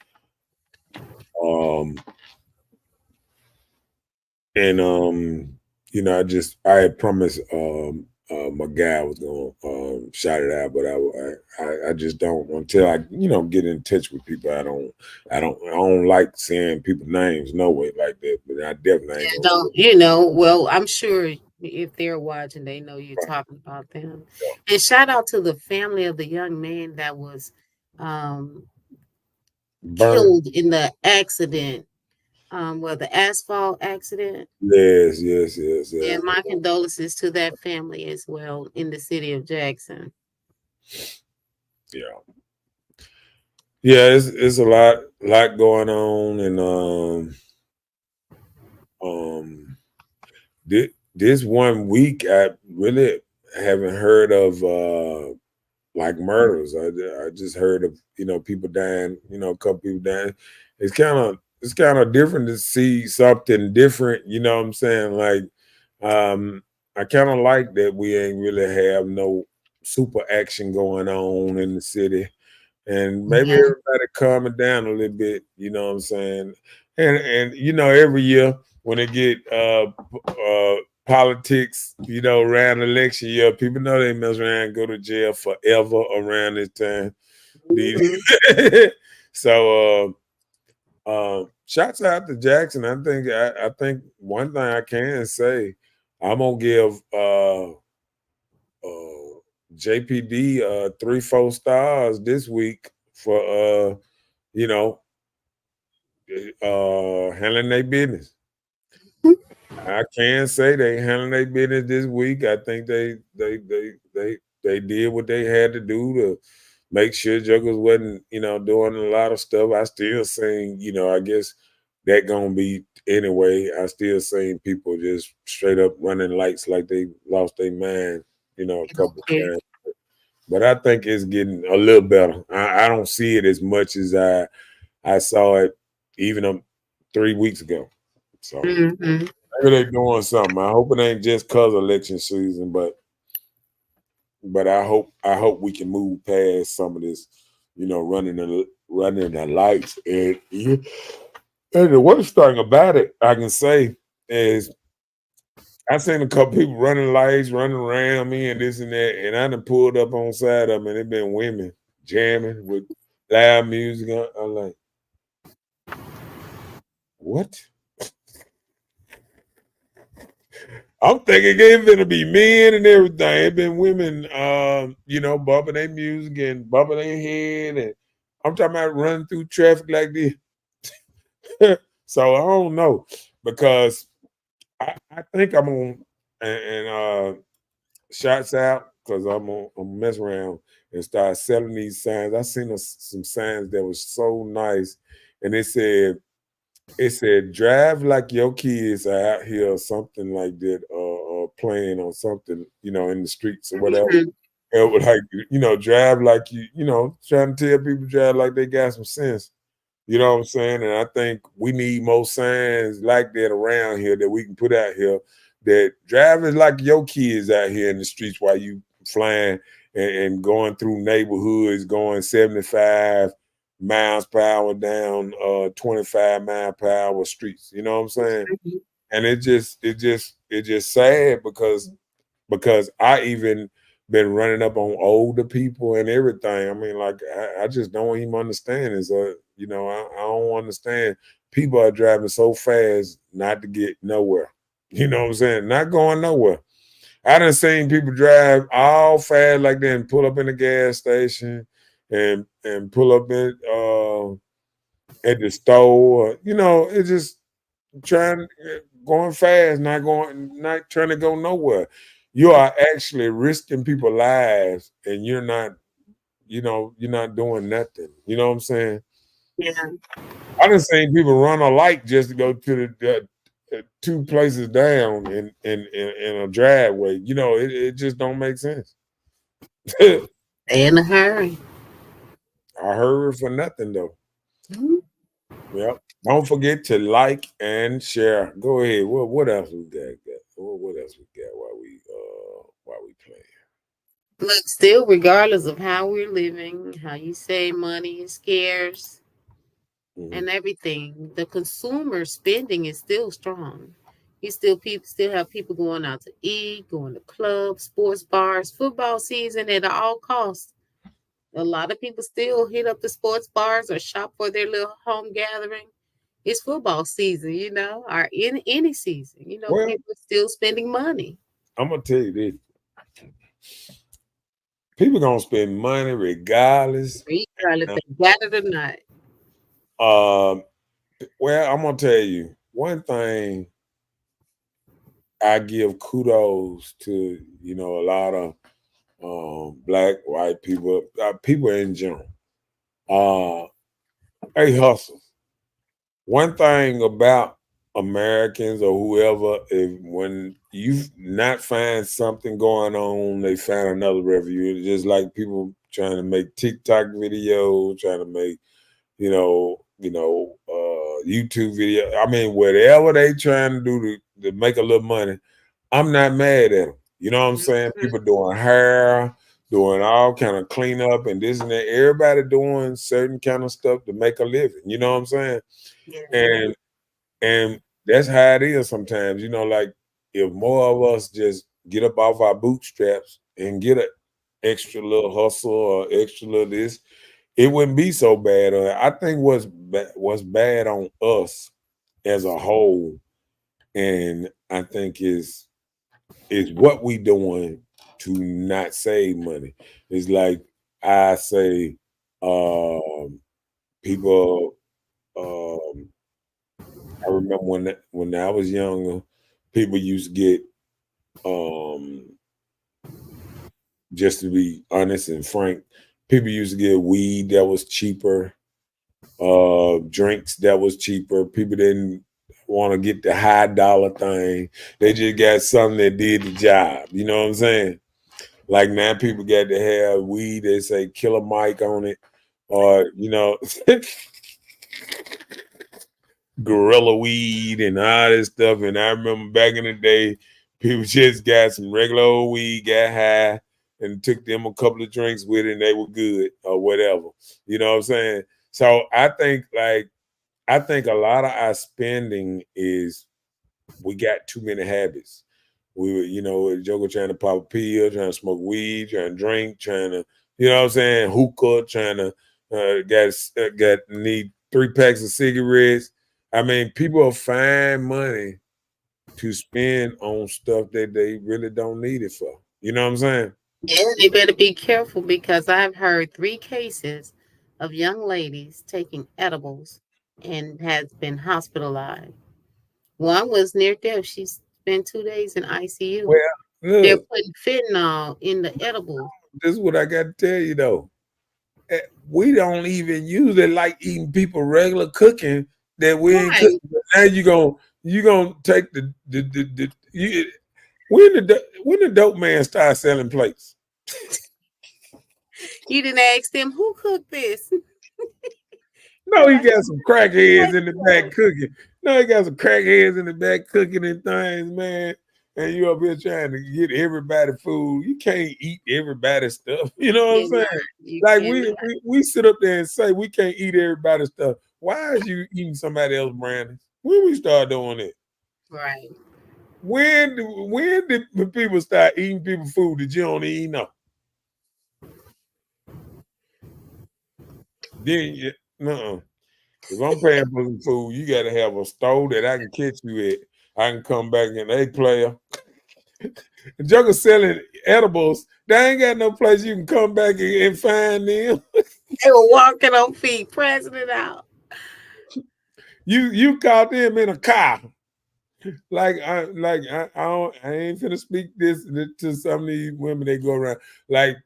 I had promised my guy was gonna shout it out, but I just don't until I get in touch with people. I don't like saying people's names no way like that. But I definitely ain't gonna Don't, well, I'm sure if they're watching, they know you're talking about them. And shout out to the family of the young man that was burn. killed in the accident. The asphalt accident. Yes. And my condolences to that family as well in the city of Jackson. Yeah. Yeah, it's a lot going on, and this 1 week I really haven't heard of like murders. I just heard of people dying, a couple people dying. It's kind of different to see something different. You know what I'm saying? Like, I kind of like that we ain't really have no super action going on in the city. And maybe everybody calming down a little bit, you know what I'm saying? And every year when they get politics, around election year, people know they mess around and go to jail forever around this time. So shouts out to Jackson. I think one thing I can say, I'm gonna give JPD 3-4 stars this week for handling their business. I can say they handling their business this week. I think they did what they had to do to make sure Jokers wasn't doing a lot of stuff. I still seen I guess that gonna be anyway. I still seen people just straight up running lights like they lost their mind a couple of times. But I think it's getting a little better. I don't see it as much as I saw it even 3 weeks ago. So maybe they're doing something. I hope it ain't just cause election season, but I hope we can move past some of this, running the lights. And the worst thing about it, I can say, is I seen a couple people running lights, running around me and this and that, and I done pulled up on side of them, and it been women jamming with loud music. I'm like, what? I'm thinking it's gonna be men and everything. It been women, bumping their music and bumping their head, and I'm talking about running through traffic like this. So I don't know, because I think I'm on and shots out, because I'm gonna mess around and start selling these signs. I seen some signs that was so nice, and it said drive like your kids are out here or something like that, or playing on something, in the streets or whatever. It would like, drive like trying to tell people drive like they got some sense. You know what I'm saying? And I think we need more signs like that around here that we can put out here, that driving like your kids out here in the streets while you flying and going through neighborhoods, going 75 miles per hour down 25 mile per hour streets. You know what I'm saying? And it just sad, because I even been running up on older people and everything. I mean, like, I just don't even understand this. I don't understand. People are driving so fast not to get nowhere. You know what I'm saying? Not going nowhere. I done seen people drive all fast like that and pull up in the gas station and pull up at the store. It's just going fast, not trying to go nowhere. You are actually risking people's lives, and you're not doing nothing. You know what I'm saying? Yeah. I done seen people run a light just to go to the 2 places down in a driveway. It just don't make sense. In a hurry. I heard for nothing though. Yep. Don't forget to like and share. Go ahead. What else we got? What else we got while we playing? Look, still, regardless of how we're living, how you say money is scarce Mhm. and everything, the consumer spending is still strong. You still people still have people going out to eat, going to clubs, sports bars, football season at all costs. A lot of people still hit up the sports bars or shop for their little home gathering. It's football season, or in any season. Well, People are still spending money. I'm gonna tell you this: people gonna spend money regardless. Regardless if they got it or not. Um, well, I'm gonna tell you one thing. I give kudos to a lot of black, white people, people in general. Uh, they hustle. One thing about Americans or whoever, if when you not find something going on, they find another revenue. It's just like people trying to make TikTok videos, trying to make YouTube video. I mean, whatever they trying to do to make a little money, I'm not mad at them. You know what I'm saying? Mhm. People doing hair, doing all kind of cleanup and this and that. Everybody doing certain kind of stuff to make a living. You know what I'm saying? Yeah. And and that's how it is sometimes. Like if more of us just get up off our bootstraps and get an extra little hustle or extra little this, it wouldn't be so bad. I think what's bad on us as a whole, and I think is what we doing to not save money. It's like I say, people. Um, I remember when I was younger, people used to get um, just to be honest and frank, people used to get weed that was cheaper, drinks that was cheaper. People didn't want to get the high dollar thing. They just got something that did the job. You know what I'm saying? Like now people got to have weed, they say Killer Mike on it, or gorilla weed and all this stuff. And I remember back in the day, people just got some regular old weed, got high, and took them a couple of drinks with it, and they were good or whatever. You know what I'm saying? So I think a lot of our spending is we got too many habits. We were, Joker trying to pop a pill, trying to smoke weed, trying to drink, trying to, what I'm saying, hookah, trying to got need 3 packs of cigarettes. I mean, people find money to spend on stuff that they really don't need it for. You know what I'm saying? Yeah, they better be careful because I've heard 3 cases of young ladies taking edibles and has been hospitalized. One was near death. She spent 2 days in ICU. Well, They're look, putting fentanyl in the edibles. this is what I got to tell you though. We don't even use it like eating people regular cooking that we ain't Right. cooking. But now you gonna take the you, when the dope man start selling plates. You didn't ask them who cooked this. No, They're he like, got some crackheads in the back cooking. No, he got some crackheads in the back cooking and things, man. And you up here trying to get everybody food. You can't eat everybody's stuff. You know what I'm saying? You Like cannot. we sit up there and say we can't eat everybody's stuff. Why is you eating somebody else's branding? When we start doing it? Right. When did the people start eating people food that you don't even know? Then you, no. If I'm paying for some food, you got to have a store that I can catch you at. I can come back and hey player, the Joker selling edibles. They ain't got no place you can come back and find them. They were walking on feet, pressing it out. You caught them in a car. I ain't finna speak this to some of these women that go around. Like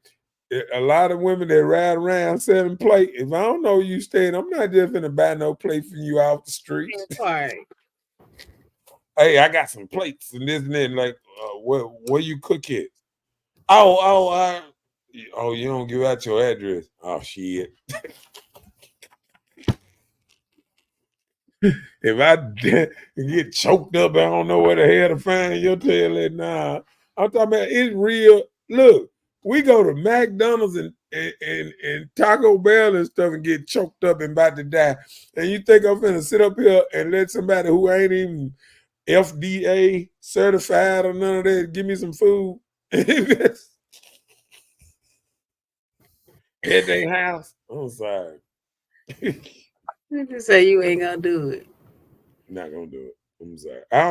a lot of women that ride around selling plate. If I don't know you staying, I'm not just finna buy no plate from you off the street. That part. Hey, I got some plates and this and that. Like, where you cook it? Oh, you don't give out your address. Oh shit. If I get choked up, I don't know where the hell to find your tail at. Nah, I'm talking about it's real. Look, we go to McDonald's and Taco Bell and stuff and get choked up and about to die. And you think I'm finna sit up here and let somebody who ain't even FDA certified or none of that give me some food at their house? I'm sorry. You just say you ain't gonna do it. Not gonna do it. I'm sorry. I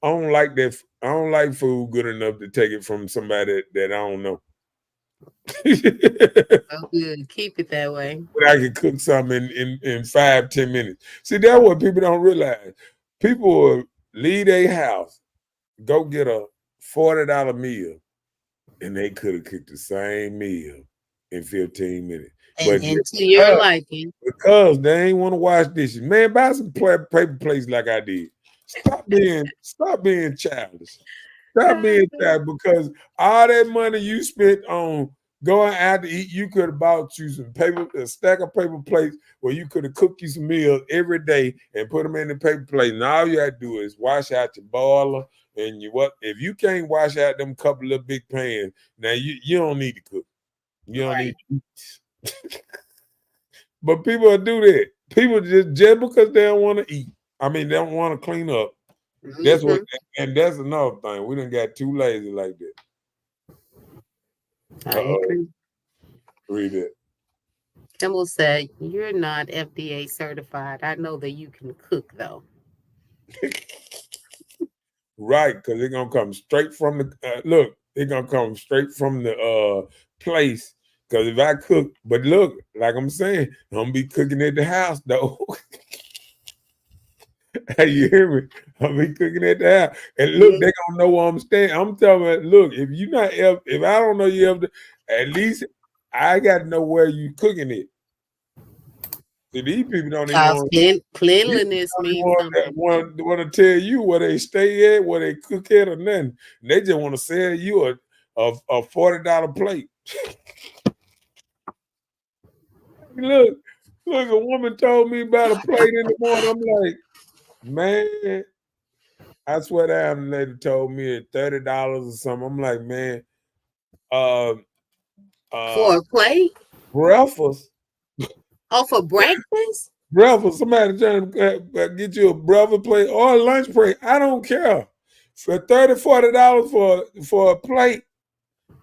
don't like that. I don't like food good enough to take it from somebody that I don't know. Oh, good. Keep it that way. But I can cook something in 5-10 minutes. See, that's what people don't realize. People will leave their house, go get a $40 meal, and they could have cooked the same meal in 15 minutes. But And to your liking. because they ain't want to wash dishes. Man, buy some paper plates like I did. Stop being childish. Stop being childish because all that money you spent on going out to eat, you could have bought you a stack of paper plates where you could have cooked you some meals every day and put them in the paper plate. And all you had to do is wash out your boiler and if you can't wash out them couple of big pans, now you don't need to cook. You don't need to eat. But people will do that. People just because they don't want to eat. I mean, they don't want to clean up. That's what, and that's another thing. We done got too lazy like that. I agree. Read it. Kimball said, "You're not FDA certified. I know that you can cook, though." Right, because they're gonna come straight from the look. They're gonna come straight from the place. Because if I cook, but look, like I'm saying, I'm gonna be cooking at the house though. Hey, you hear me? I'll be cooking at the house. And look, they gonna know where I'm staying. I'm telling you, look, if you not if I don't know you have to, at least I gotta know where you cooking it. See, these people don't even want cleanliness means something. Want to tell you where they stay at, where they cook at, or nothing. They just want to sell you a $40 plate. Look, a woman told me about a plate in the morning. I'm like, man, I swear down, the lady told me at $30 or something. I'm like, man, for a plate? Breakfast. Oh, for breakfast? Breakfast. Somebody trying to get you a breakfast plate or a lunch plate. I don't care. For $30-$40 for a plate.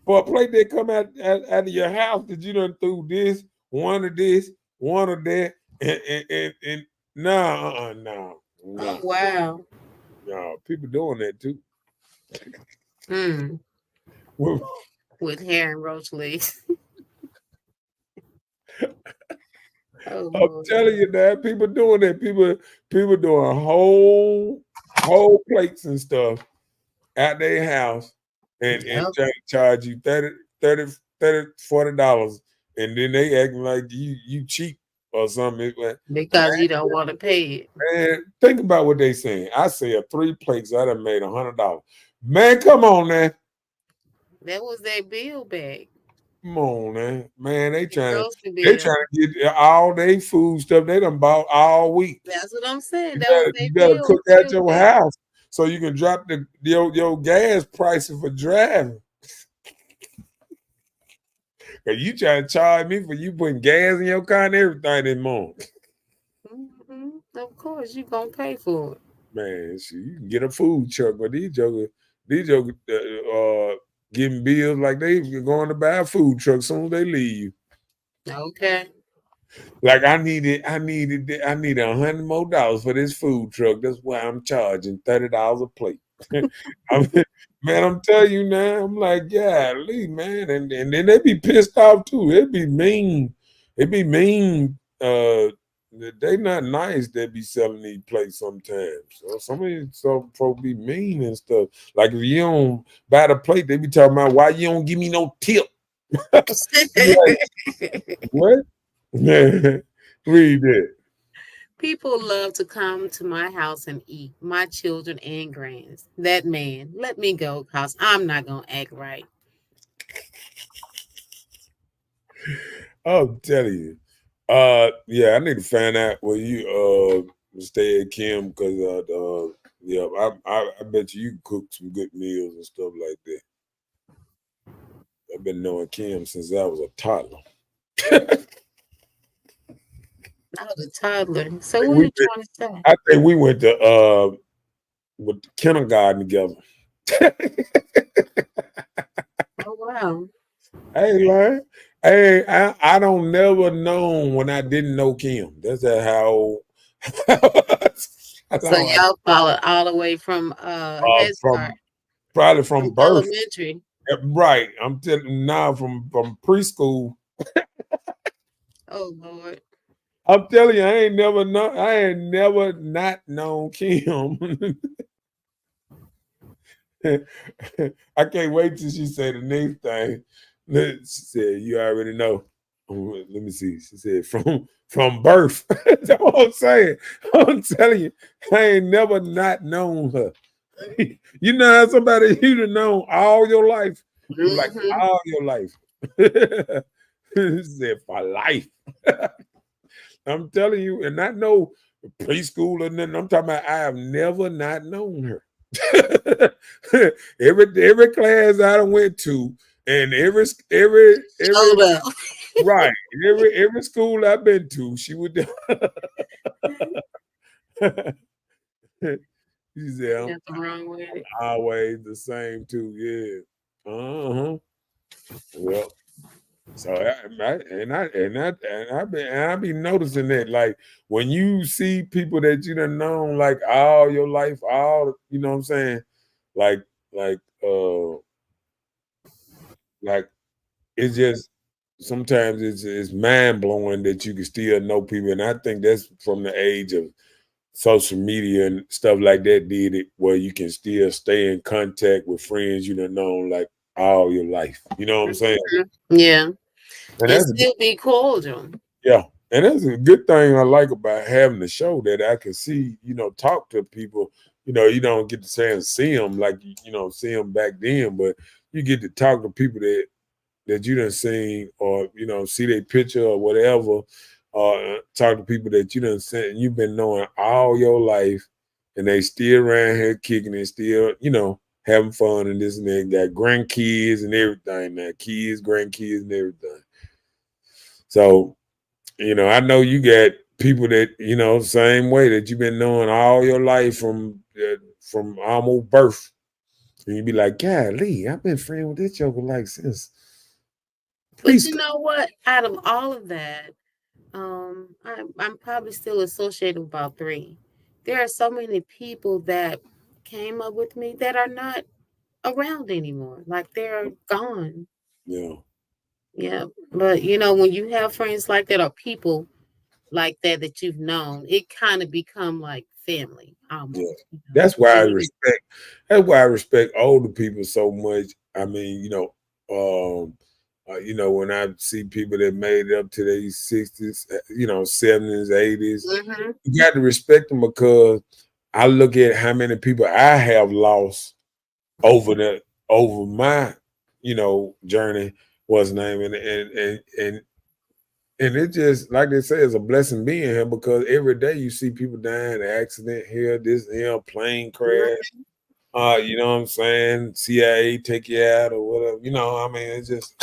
For a plate that come out of your house that you done threw this, one of that, and no. Oh, wow. No, people doing that too. With hair and roach legs. I'm telling you that people doing that. People doing whole plates and stuff at their house and trying to charge you $30, $40, and then they acting like you cheap or something. Because you don't want to pay it. Man, think about what they saying. I say 3 plates, I done made $100. Man, come on, man. That was their bill back. Come on, man. They trying to get all their food stuff they done bought all week. That's what I'm saying. You better cook at your house so you can drop your gas prices for driving. Cause you trying to charge me for you putting gas in your car and everything this morning. Of course, you gonna pay for it. Man, you can get a food truck, but these jokers getting bills like they going to buy a food truck soon as they leave. Okay. Like I needed $100 more for this food truck. That's why I'm charging $30 a plate. Man, I'm telling you now, I'm like, yeah, man. And then they be pissed off too. It'd be mean. They not nice. They be selling these plates sometimes. So some folks be mean and stuff. Like if you don't buy the plate, they be talking about why you don't give me no tip. Like, what? Read it. People love to come to my house and eat, my children and grands. That man, let me go, cause I'm not gonna act right. I'm telling you, Yeah, I need to find out where you stay at Kim because yeah, I bet you can cook some good meals and stuff like that. I've been knowing Kim since I was a toddler. I was a toddler. So think what are we you went, trying to say? I think we went to with kindergarten together. Oh wow. Hey, man. Hey, I don't never know when I didn't know Kim. That's how So how y'all followed all the way from Head Start, from probably from from birth. elementary. Right. I'm telling you now from preschool. Oh Lord. I'm telling you, I ain't never not known Kim. I can't wait till she say the next thing. She said, "You already know." Let me see. She said, "From birth." That's what I'm saying. I'm telling you, I ain't never not known her. You know how somebody you done known all your life, like Hmm. all your life. She said for life. I'm telling you, and I know preschool and then I'm talking about I have never not known her. every class I done went to, and every Showed up. right, every school I've been to, she would she said I'm Nothing wrong with it. always the same too, yeah. Uh-huh. Well, so I be noticing that like when you see people that you done known like all your life, all you know what I'm saying, like like uh like it's just sometimes it's mind blowing that you can still know people, and I think that's from the age of social media and stuff like that did it where you can still stay in contact with friends you done known like all your life. You know what I'm saying? Mhm. Yeah. And And that's still be cordial. yeah, and that's a good thing I like about having the show that I can see, talk to people. You don't get to say and see them like see them back then, but you get to talk to people that you done seen or see their picture or whatever, or talk to people that you done seen and you've been knowing all your life, and they still around here kicking and still having fun and this and that. Got grandkids and everything now, kids, grandkids, and everything. So I know you got people that same way that you've been knowing all your life from almost birth, and you be like, "Golly, I've been friends with this joker like since But you preschool." know what? Out of all of that, I'm probably still associated with about three. There are so many people that came up with me that are not around anymore. Like they're gone. Yeah, Yeah. But when you have friends like that or people like that that you've known, it kind of become like family yeah. almost. That's why I And respect. That's why I respect older people so much. I mean, when I see people that made it up to their 60s, 70s, 80s, Mhm. you got to respect them because I look at how many people I have lost over my journey was name and it just like they say it's a blessing being here because every day you see people dying, accident here, this here, plane crash. You know what I'm saying? CIA take you out or whatever. I mean, it's just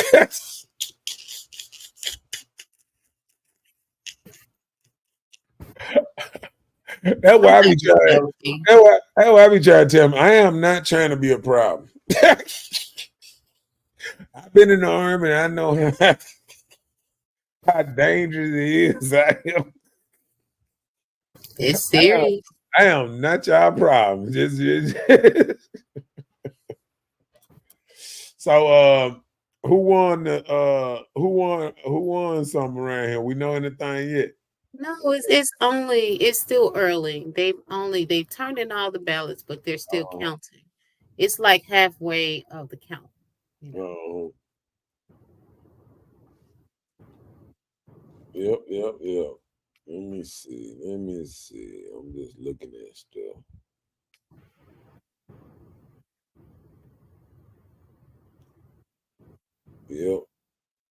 that's I'm why I not be gonna trying. go with you. That's why I be trying to tell them I am not trying to be a problem. I've been in the army and I know how dangerous it is. It's I am, serious. I am not your problem. So who won something around here? We know anything yet? No, it's still early. They've turned in all the ballots, but they're still Oh, counting. It's like halfway of the count. You know. oh, yep. Let me see. Let me see. I'm just looking at stuff. Yep.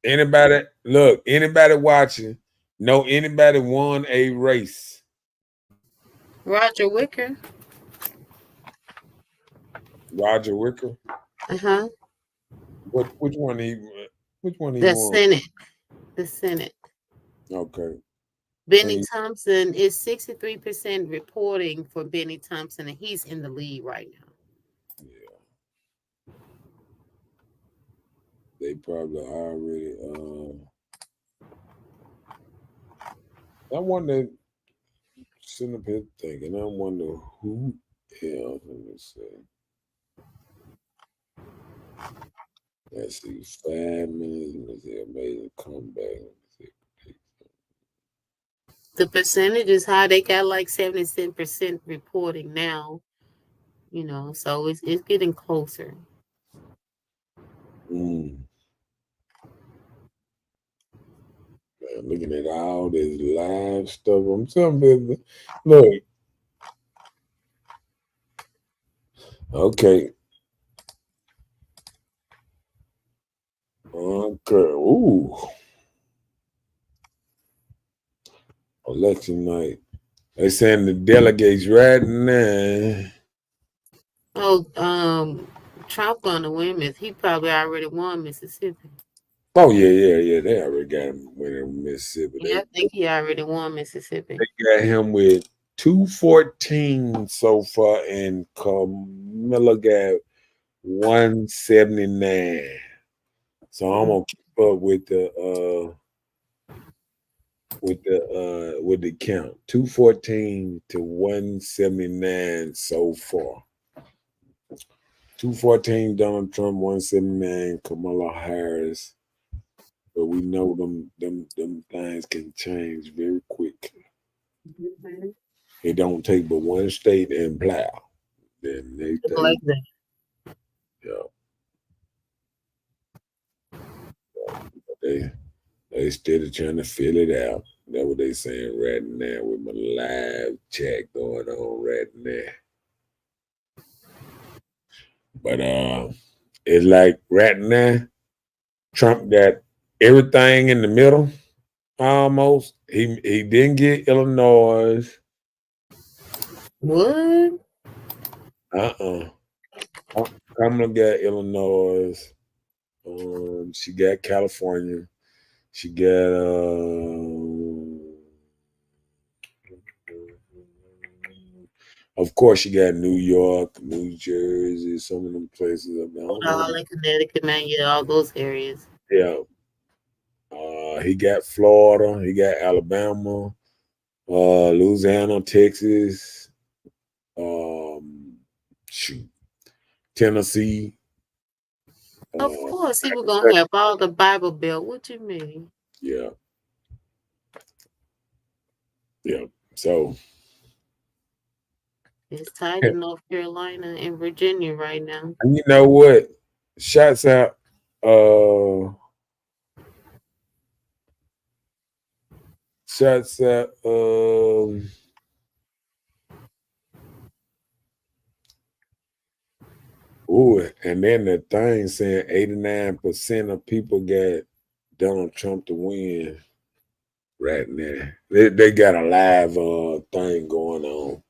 Anybody watching Know anybody won a race? Roger Wicker. Roger Wicker. Uh-huh. Which one he The won? Senate. The Senate. Okay. Benny And Thompson is 63% reporting for Benny Thompson, and he's in the lead right now. yeah, they probably already I wonder sitting up here thinking, I wonder who else. Let me see. Let's see, 5 minutes. Let me see, amazing comeback. Let me see. The percentage is high. They got like 77% reporting now, so it's getting closer. Man, looking at all this live stuff. I'm telling you, look. Okay. Okay. Ooh. Election night. They saying the delegates right now. Oh, Trump gonna win this. He probably already won Mississippi. Oh yeah. They already got him winning Mississippi. Yeah, I think he already won Mississippi. They got him with 214 so far, and Camilla got 179. So I'm gonna keep up with the count. 214 to 179 so far. 214 Donald Trump, 179 Kamala Harris. But we know them things can change very quick. Mm-hmm. It don't take but one state and plow. Then Like that. They still trying to fill it out. That's what they saying right now with my live chat going on right now. But it's like right now, Trump got everything in the middle almost. He didn't get Illinois. What? Kamala got Illinois. She got California. She got of course she got New York, New Jersey, some of them places up there. I don't know. All in Connecticut, man. Yeah, all those areas. Yeah. He got Florida, he got Alabama, Louisiana, Texas, shoot, Tennessee. Of course, he was gonna have all the Bible Belt. What you mean? Yeah. So It's tied in North Carolina and Virginia right now. and you know what? Shouts out ooh, and then the thing saying 89% of people got Donald Trump to win right now. They got a live thing going on.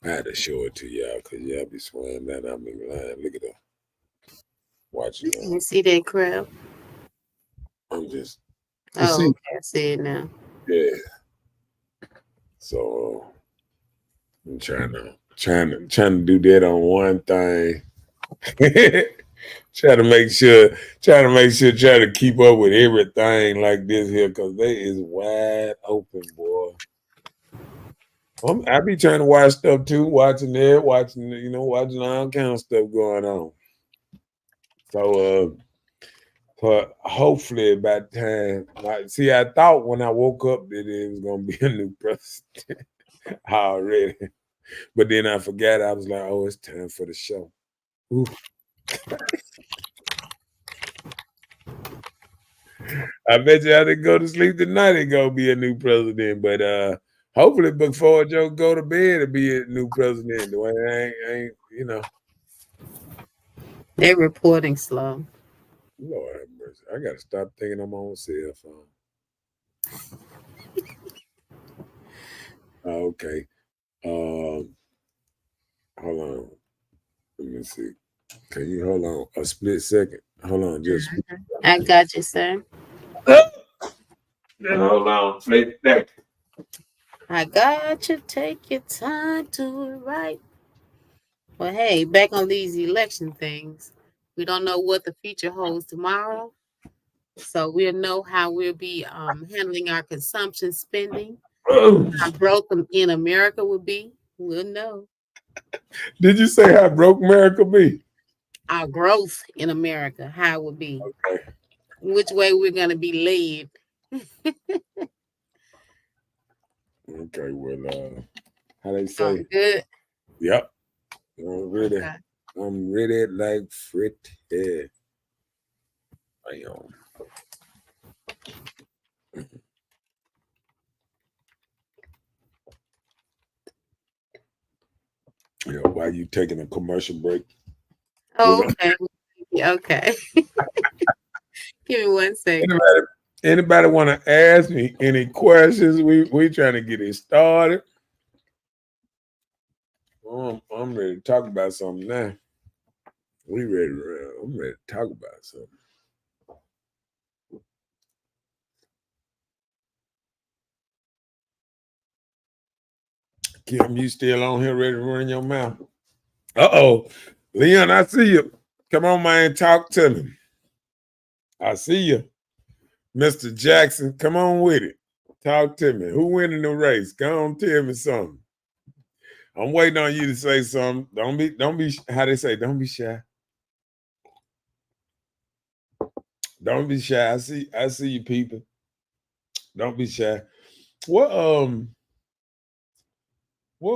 I had to show it to y'all because y'all be swearing that I'm in line. Look at that. Watch it. You see that crap? I'm just Oh, okay, I see it now. yeah. So I'm trying to do that on one thing. Try to keep up with everything like this here because they is wide open, boy. I be trying to watch stuff too, watching all kind of stuff going on. So but hopefully by the time I thought when I woke up that it was gonna be a new president already. But then I forgot. I was like, oh, it's time for the show. Ooh. I bet you I didn't go to sleep tonight. It's gonna be a new president, but hopefully before Joe go to bed, it'll be a new president. The way I ain't. They're reporting slow. Lord have mercy. I gotta stop thinking I'm on cell phone. Okay. Hold on. Let me see. Can you hold on a split second? Hold on, just I got you, sir. hold on, split second. I got you. Take your time to it right. Well, hey, back on these election things. We don't know what the future holds tomorrow. So we'll know how we'll be handling our consumption spending. How growth in America will be. We'll know. Did you say how broke America be? Our growth in America, how it will be. Okay. Which way we're going to be led. Okay, well, how they say? Sound good? Yep. I'm ready. Okay. I'm ready like fritted. Damn. Yeah, why you taking a commercial break? Oh, okay. Okay. Give me 1 second. Anybody want to ask me any questions? We trying to get it started. I'm ready to talk about something now. We ready. I'm ready to talk about something. Kim, you still on here ready to run your mouth? Uh-oh. Leon, I see you. Come on, man, talk to me. I see you. Mr. Jackson, come on with it. Talk to me. Who winning the race? Go on, tell me something. I'm waiting on you to say something. Don't be how they say, don't be shy. Don't be shy. I see you people. Don't be shy. What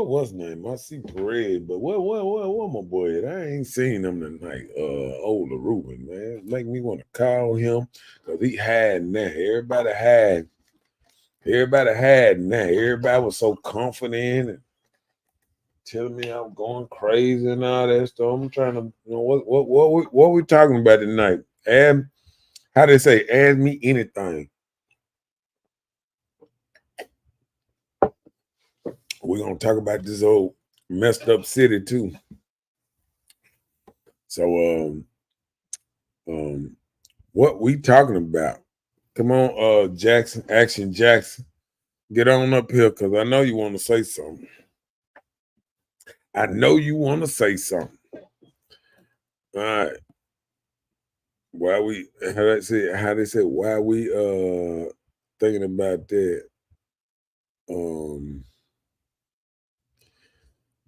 was name? I see Parade, but what my boy at? I ain't seen him tonight. Old Ruben, man. Make me want to call him because he had now. Everybody had now. Everybody was so confident and telling me I'm going crazy and all that stuff. I'm trying to what we talking about tonight? And how they say, ask me anything. We're gonna talk about this old messed up city too. So what we talking about? Come on, Jackson, Action Jackson. Get on up here because I know you want to say something. I know you want to say something. All right. Why we how they say why we thinking about that?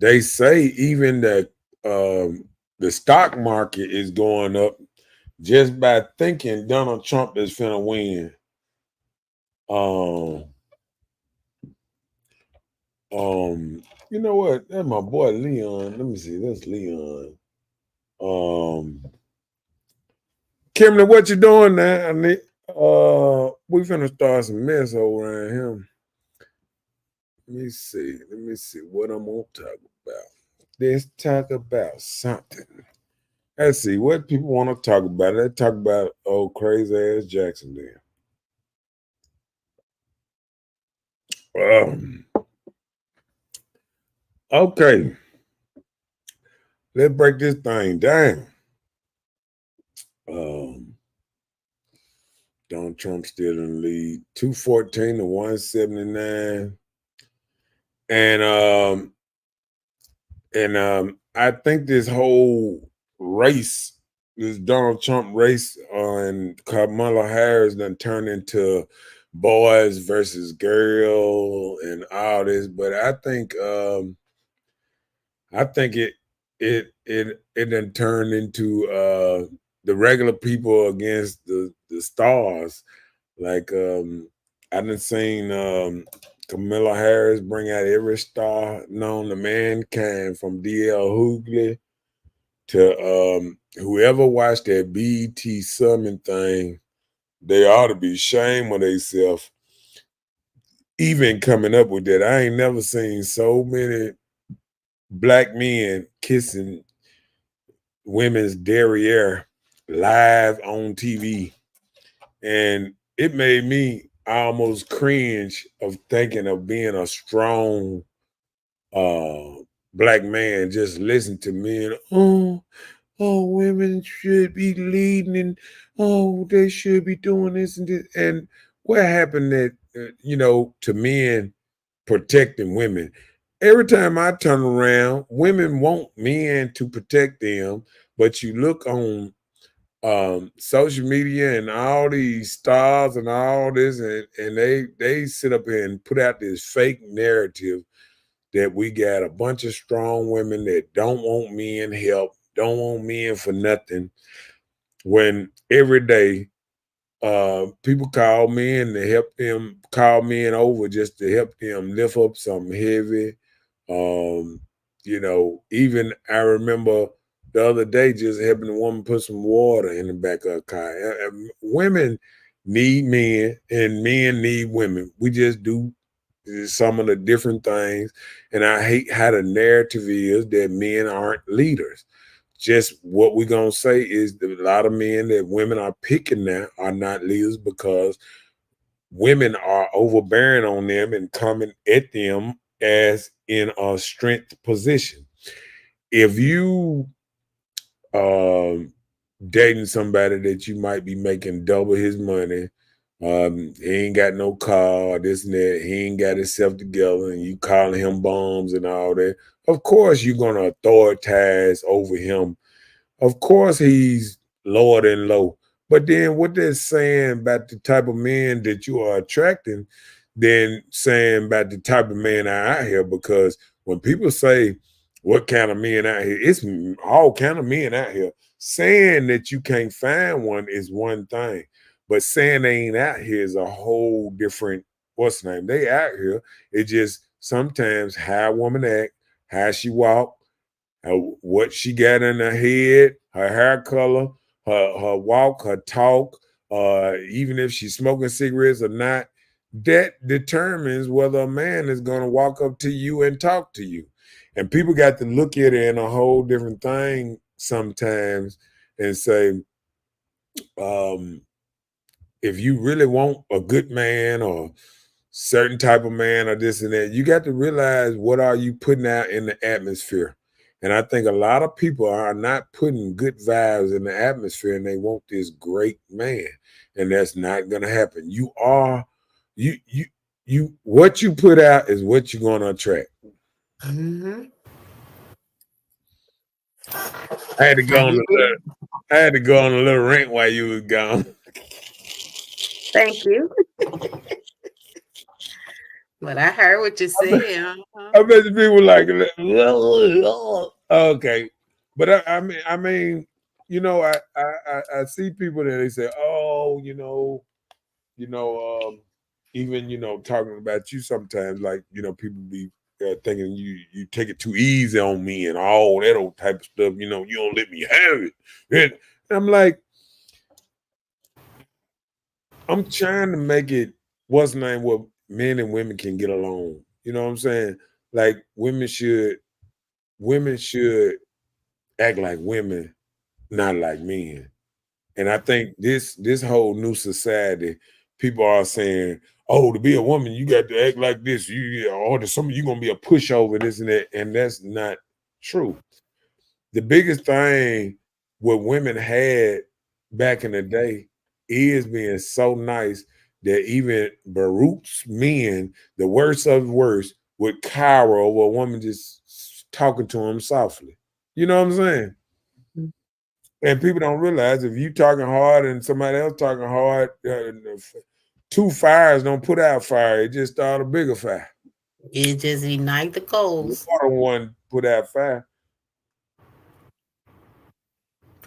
They say even that the stock market is going up just by thinking Donald Trump is finna win. You know what? That's my boy Leon. Let me see. That's Leon. Kimberly, what you doing now? We finna start some mess over around him. Let me see what I'm gonna talk about. Let's talk about something. Let's see what people want to talk about. Let's talk about old crazy ass Jackson then. Okay. Let's break this thing down. Donald Trump still in the lead, 214 to 179. And I think this whole race, this Donald Trump race on Kamala Harris done turned into boys versus girl and all this, but I think it done turned into the regular people against the stars. Like I done seen Camilla Harris bring out every star known to mankind, from DL Hughley to whoever watched that BET Summit thing. They ought to be ashamed of themselves even coming up with that. I ain't never seen so many black men kissing women's derriere live on TV. And it made me I almost cringe of thinking of being a strong black man. Just listen to men. Oh, women should be leading, and oh, they should be doing this and this. And what happened that to men protecting women? Every time I turn around, women want men to protect them, but you look on social media and all these stars and all this, and they sit up here and put out this fake narrative that we got a bunch of strong women that don't want men help, don't want men for nothing. When every day people call men to help them, call men over just to help them lift up something heavy. Um, even I remember the other day just helping a woman put some water in the back of her car. Women need men and men need women. We just do some of the different things. And I hate how the narrative is that men aren't leaders. Just what we're going to say is that a lot of men that women are picking now are not leaders because women are overbearing on them and coming at them as in a strength position. If you dating somebody that you might be making double his money, he ain't got no car, this and that, he ain't got himself together, and you calling him bombs and all that, of course you're gonna authoritize over him. Of course he's lower than low. But then what they're saying about the type of men that you are attracting, then saying about the type of men out here, because when people say what kind of men out here, it's all kind of men out here. Saying that you can't find one is one thing, but saying they ain't out here is a whole different, what's the name? They out here. It just sometimes how a woman act, how she walk, what she got in her head, her hair color, her walk, her talk, even if she's smoking cigarettes or not, that determines whether a man is going to walk up to you and talk to you. And people got to look at it in a whole different thing sometimes and say, if you really want a good man or certain type of man or this and that, you got to realize what are you putting out in the atmosphere. And I think a lot of people are not putting good vibes in the atmosphere and they want this great man. And that's not gonna happen. What you put out is what you're gonna attract. Mm-hmm. I had to go I on agree. I had to go on a little rant while you was gone. Thank you. But I heard what you said. I bet the people like okay. But I mean, I see people that they say, oh, even talking about you sometimes, like people be thinking you take it too easy on me and all that old type of stuff. You don't let me have it. And I'm like, I'm trying to make it what's the name where men and women can get along. You know what I'm saying? Like women should act like women, not like men. And I think this whole new society, people are saying, "Oh, to be a woman, you got to act like this. Or some you gonna be a pushover, this and that." And that's not true. The biggest thing what women had back in the day is being so nice that even Baruch's men, the worst of the worst, would cower over a woman just talking to him softly. You know what I'm saying? And people don't realize if you talking hard and somebody else talking hard, two fires don't put out fire. It just start a bigger fire. It just ignite the coals. Water one put out fire.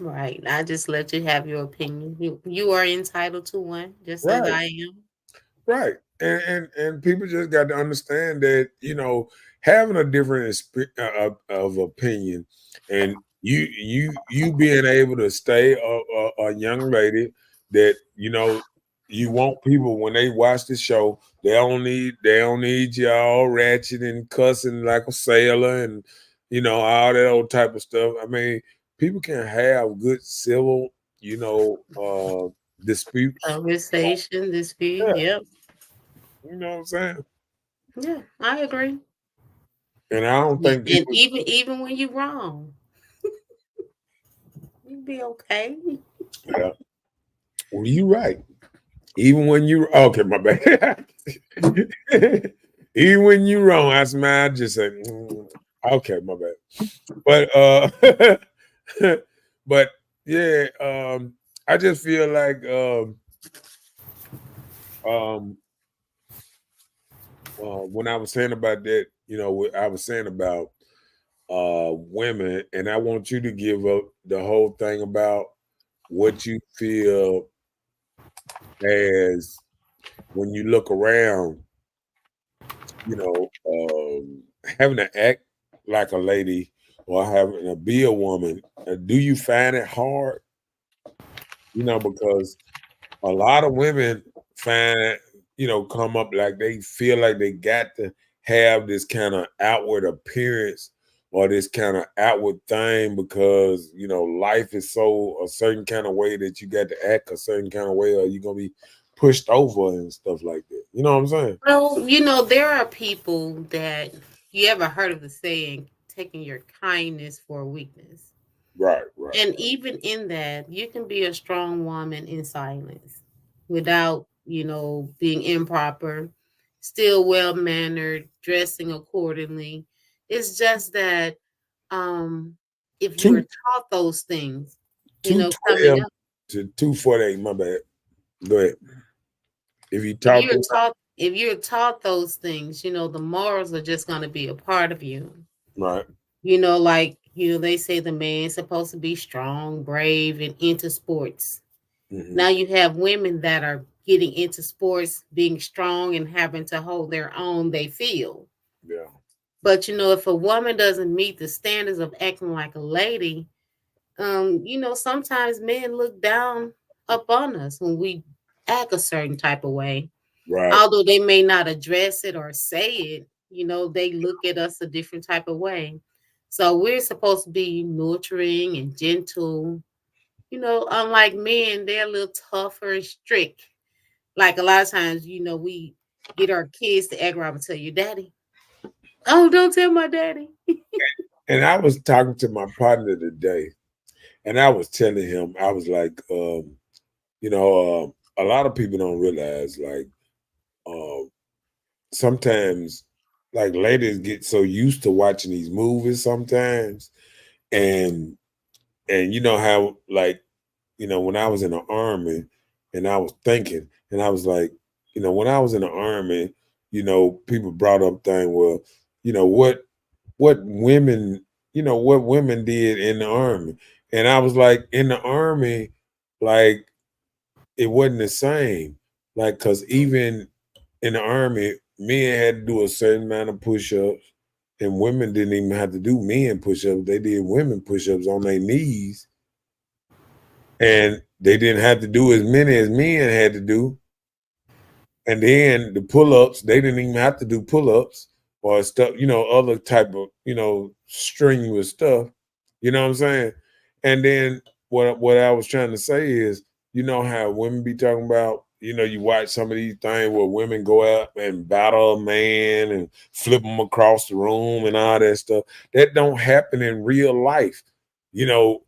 Right. I just let you have your opinion. You are entitled to one, just as Right. I am. Right. And people just got to understand that, having a different of opinion and you being able to stay a young lady that, you want people when they watch the show, they don't need you all ratchet and cussing like a sailor and all that old type of stuff. I mean, people can have good civil, disputes. Conversation, dispute. Yeah. Yep. You know what I'm saying? Yeah, I agree. And I don't think And people. even when you're wrong, you'll be okay. Yeah. Well, you right. Even when you okay, my bad. Even when you wrong, I smile. I just say, okay, my bad. But but yeah, I just feel like um, when I was saying about that, you know, what I was saying about women, and I want you to give up the whole thing about what you feel as when you look around, you know, having to act like a lady or having to be a woman. Do you find it hard? You know, because a lot of women find, you know, come up like they feel like they got to have this kind of outward appearance or this kind of outward thing because, you know, life is so a certain kind of way that you got to act a certain kind of way or you're going to be pushed over and stuff like that. You know what I'm saying? Well, there are people that you ever heard of the saying, taking your kindness for a weakness. Right, right. And even in that, you can be a strong woman in silence without, being improper, still well mannered, dressing accordingly. It's just that if you are Two taught those things, two coming 12 up, to 248. My bad. Go ahead. If you if talk you're to taught if you're taught those things, the morals are just going to be a part of you. right. Like, they say the man's supposed to be strong, brave, and into sports. Hmm. Now you have women that are getting into sports, being strong and having to hold their own, they feel. Yeah. But if a woman doesn't meet the standards of acting like a lady, sometimes men look down upon us when we act a certain type of way. Right. Although they may not address it or say it, they look at us a different type of way. So we're supposed to be nurturing and gentle. Unlike men, they're a little tougher and strict. Like a lot of times, we get our kids to act around and tell you, Daddy, oh, don't tell my daddy. And I was talking to my partner today, and I was telling him, I was like, a lot of people don't realize, like, uh, sometimes, like, ladies get so used to watching these movies sometimes, and you know how, like, when I was in the army, and I was thinking, and I was like, when I was in the army, people brought up thing, well, what women, what women did in the army. And I was like, in the army, like it wasn't the same. Like, cause even in the army, men had to do a certain amount of push-ups, and women didn't even have to do men push-ups. They did women push-ups on their knees, and they didn't have to do as many as men had to do. And then the pull-ups, they didn't even have to do pull-ups or stuff, other type of, strenuous stuff. You know what I'm saying? And then what I was trying to say is, you know how women be talking about, you watch some of these things where women go out and battle a man and flip them across the room and all that stuff. That don't happen in real life. You know,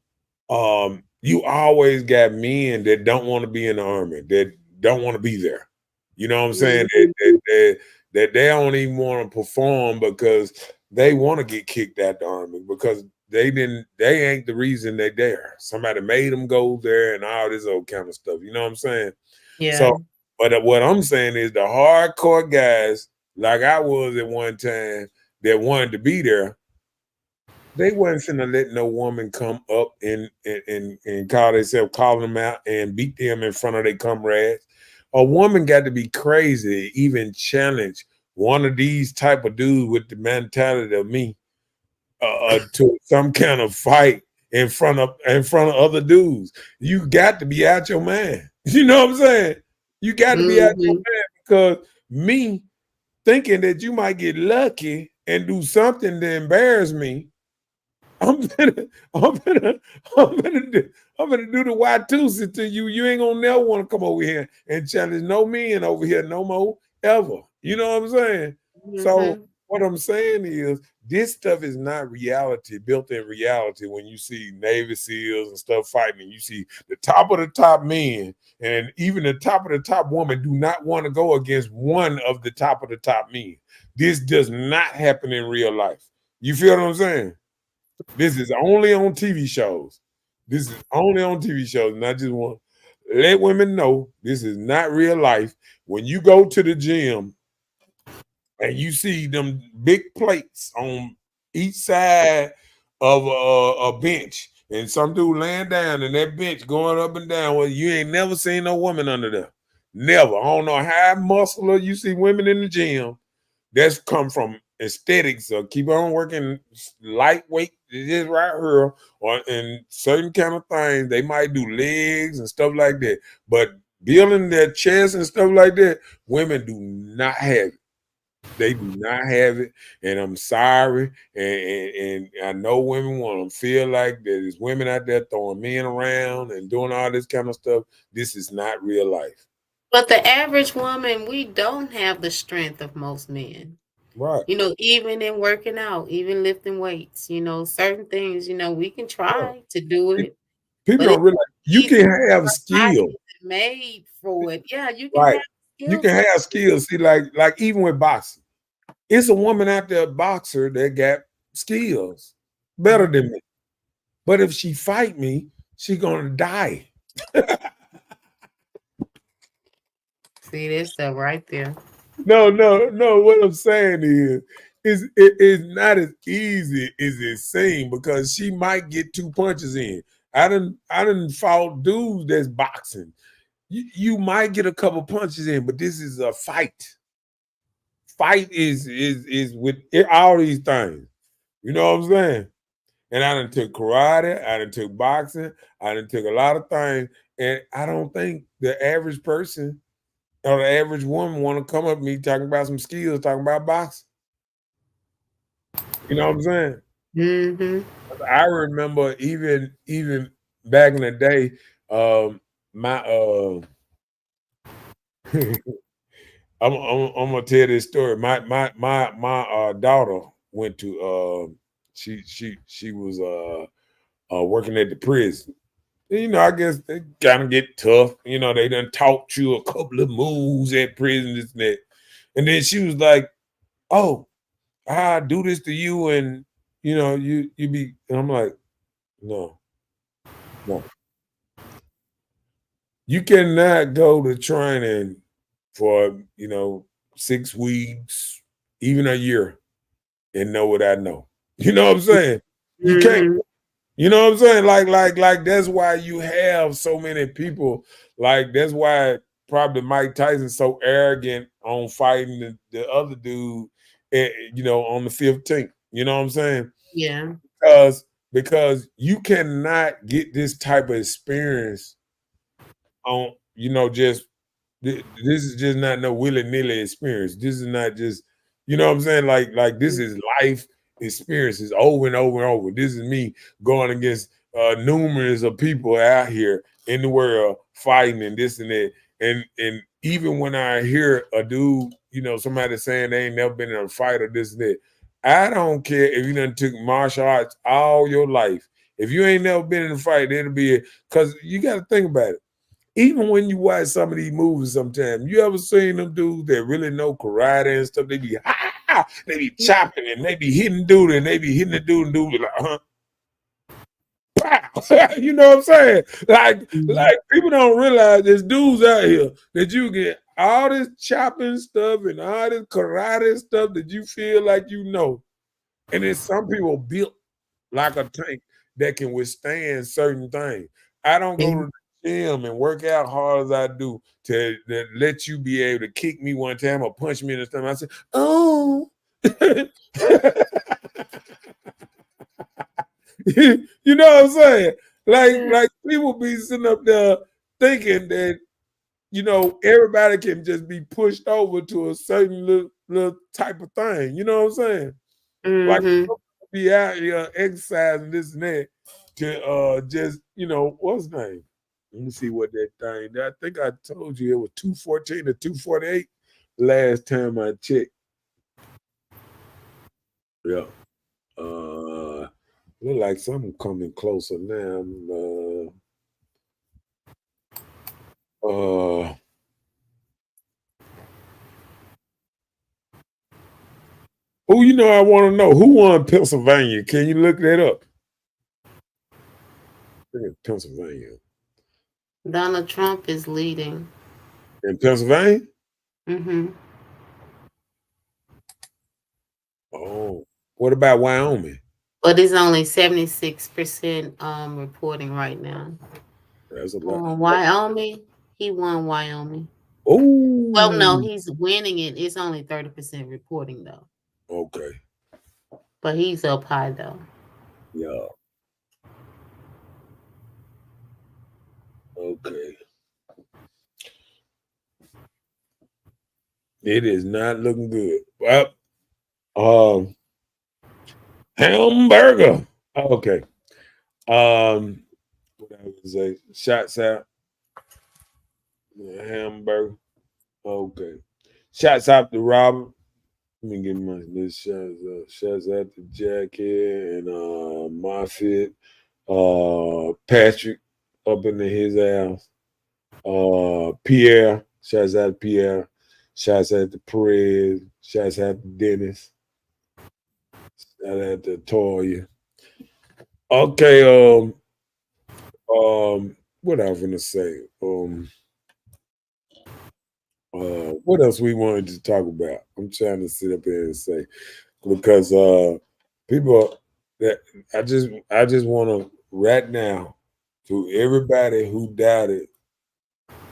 you always got men that don't want to be in the army, that don't want to be there. You know what I'm saying? Mhm. That they don't even want to perform because they want to get kicked out the army because they ain't the reason they there. Somebody made them go there and all this old kind of stuff. You know what I'm saying? So, Yeah. but what I'm saying is the hardcore guys, like I was at one time, that wanted to be there, they wasn't finna let no woman come up and call themselves, calling them out and beat them in front of their comrades. A woman got to be crazy to even challenge one of these type of dudes with the mentality of me to some kind of fight in front of other dudes. You got to be out your mind. You know what I'm saying? You got to be out your Mhm. mind because me thinking that you might get lucky and do something to embarrass me. I'm gonna, I'm gonna, I'm gonna do the Watusi to you. You ain't gonna never want to come over here and challenge no men over here no more. ever. You know what I'm saying? So Mhm. what I'm saying is this stuff is not reality, built in reality. When you see Navy SEALs and stuff fighting, and you see the top of the top men and even the top of the top woman do not want to go against one of the top of the top men. This does not happen in real life. You feel what I'm saying? This is only on TV shows. This is only on TV shows. And I just want to let women know this is not real life. When you go to the gym and you see them big plates on each side of a bench, and some dude laying down and that bench going up and down, well, you ain't never seen no woman under there. Never. I don't know how muscular you see women in the gym. That's come from aesthetics. So keep on working lightweight. It is right here, or in certain kind of things. They might do legs and stuff like that. But building their chest and stuff like that, women do not have it. They do not have it, and I'm sorry. And I know women want to feel like there's women out there throwing men around and doing all this kind of stuff. This is not real life. But the average woman, we don't have the strength of most men. Right. Even in working out, even lifting weights, certain things, we can Yeah. try to do it, People but it's don't realize you easy. can have Our body skill. isn't made for it. Yeah, you can Right. have You skills can to have do it. skills. See, like even with boxing, it's a woman out there, boxer, that got skills better than me. But if she fight me, she gonna die. See this stuff right there. No. What I'm saying is it is not as easy as it seems because she might get two punches in. I didn't fought dudes that's boxing. You might get a couple punches in, but this is a fight. Fight is with all these things. You know what I'm saying? And I done took karate, I done took boxing, I done took a lot of things, and I don't think the average person or the average woman want to come up to me talking about some skills, talking about boxing. You know what I'm saying? Mhm. I remember even back in the day, my I'm gonna tell this story. My daughter went to she was working at the prison. You know, I guess they kind of get tough. You know, they done taught you a couple of moves at prison, this and that. And then she was like, "Oh, I do this to you, and you be." And I'm like, "No, no, you cannot go to training for 6 weeks, even a year, and know what I know." You know what I'm saying? You can't. Mhm. You know what I'm saying? Like that's why you have so many people. Like that's why probably Mike Tyson's so arrogant on fighting the other dude, on the 15th. You know what I'm saying? Yeah. Because you cannot get this type of experience on, just this is just not no willy-nilly experience. This is not just, you know what I'm saying? Like this is life experiences over and over and over. This is me going against numerous of people out here in the world fighting and this and that. And even when I hear a dude, somebody saying they ain't never been in a fight or this and that, I don't care if you done took martial arts all your life. If you ain't never been in a fight, it'll be because you got to think about it. Even when you watch some of these movies, sometimes you ever seen them dudes that really know karate and stuff? They be they be chopping and they be hitting dude and they be hitting the dude and dude be like, pow. You know what I'm saying? Mhm. Like people don't realize there's dudes out here that you get all this chopping stuff and all this karate stuff that you feel like you know. And then some people built like a tank that can withstand certain things. I don't go Yeah. to the gym and work out hard as I do to let you be able to kick me one time or punch me in the stomach. I say, oh. You know what I'm saying? Like people be sitting up there thinking that everybody can just be pushed over to a certain little type of thing. You know what I'm saying? Like Mhm. be out here exercising this and that to just what's his name? Let me see what that thing. I think I told you it was 214 to 248. last time I checked. Yeah. Look like something coming closer now. Uh, who I want to know who won Pennsylvania? Can you look that up? I think it's Pennsylvania. Donald Trump is leading. In Pennsylvania? Mm-hmm. Oh, what about Wyoming? But it's only 76% reporting right now. That's a lot. Wyoming, he won Wyoming. Well, no, Oh, he's winning it. It's only 30% reporting though. okay. But he's up high though. Yeah. Okay. It is not looking good. Well, hamburger. Okay. What I would say, shots out. Hamburger. Okay. Shots out to Robert. Let me get my list. Shots out to Jackie and Moffitt. Patrick up into his house. Pierre. Shots out to Pierre. Shots out to Perez. Shots out to Dennis. Shout out to Toya. Okay, what I was gonna say? What else we wanted to talk about? I'm trying to sit up here and say because people that I just want to right now to everybody who doubted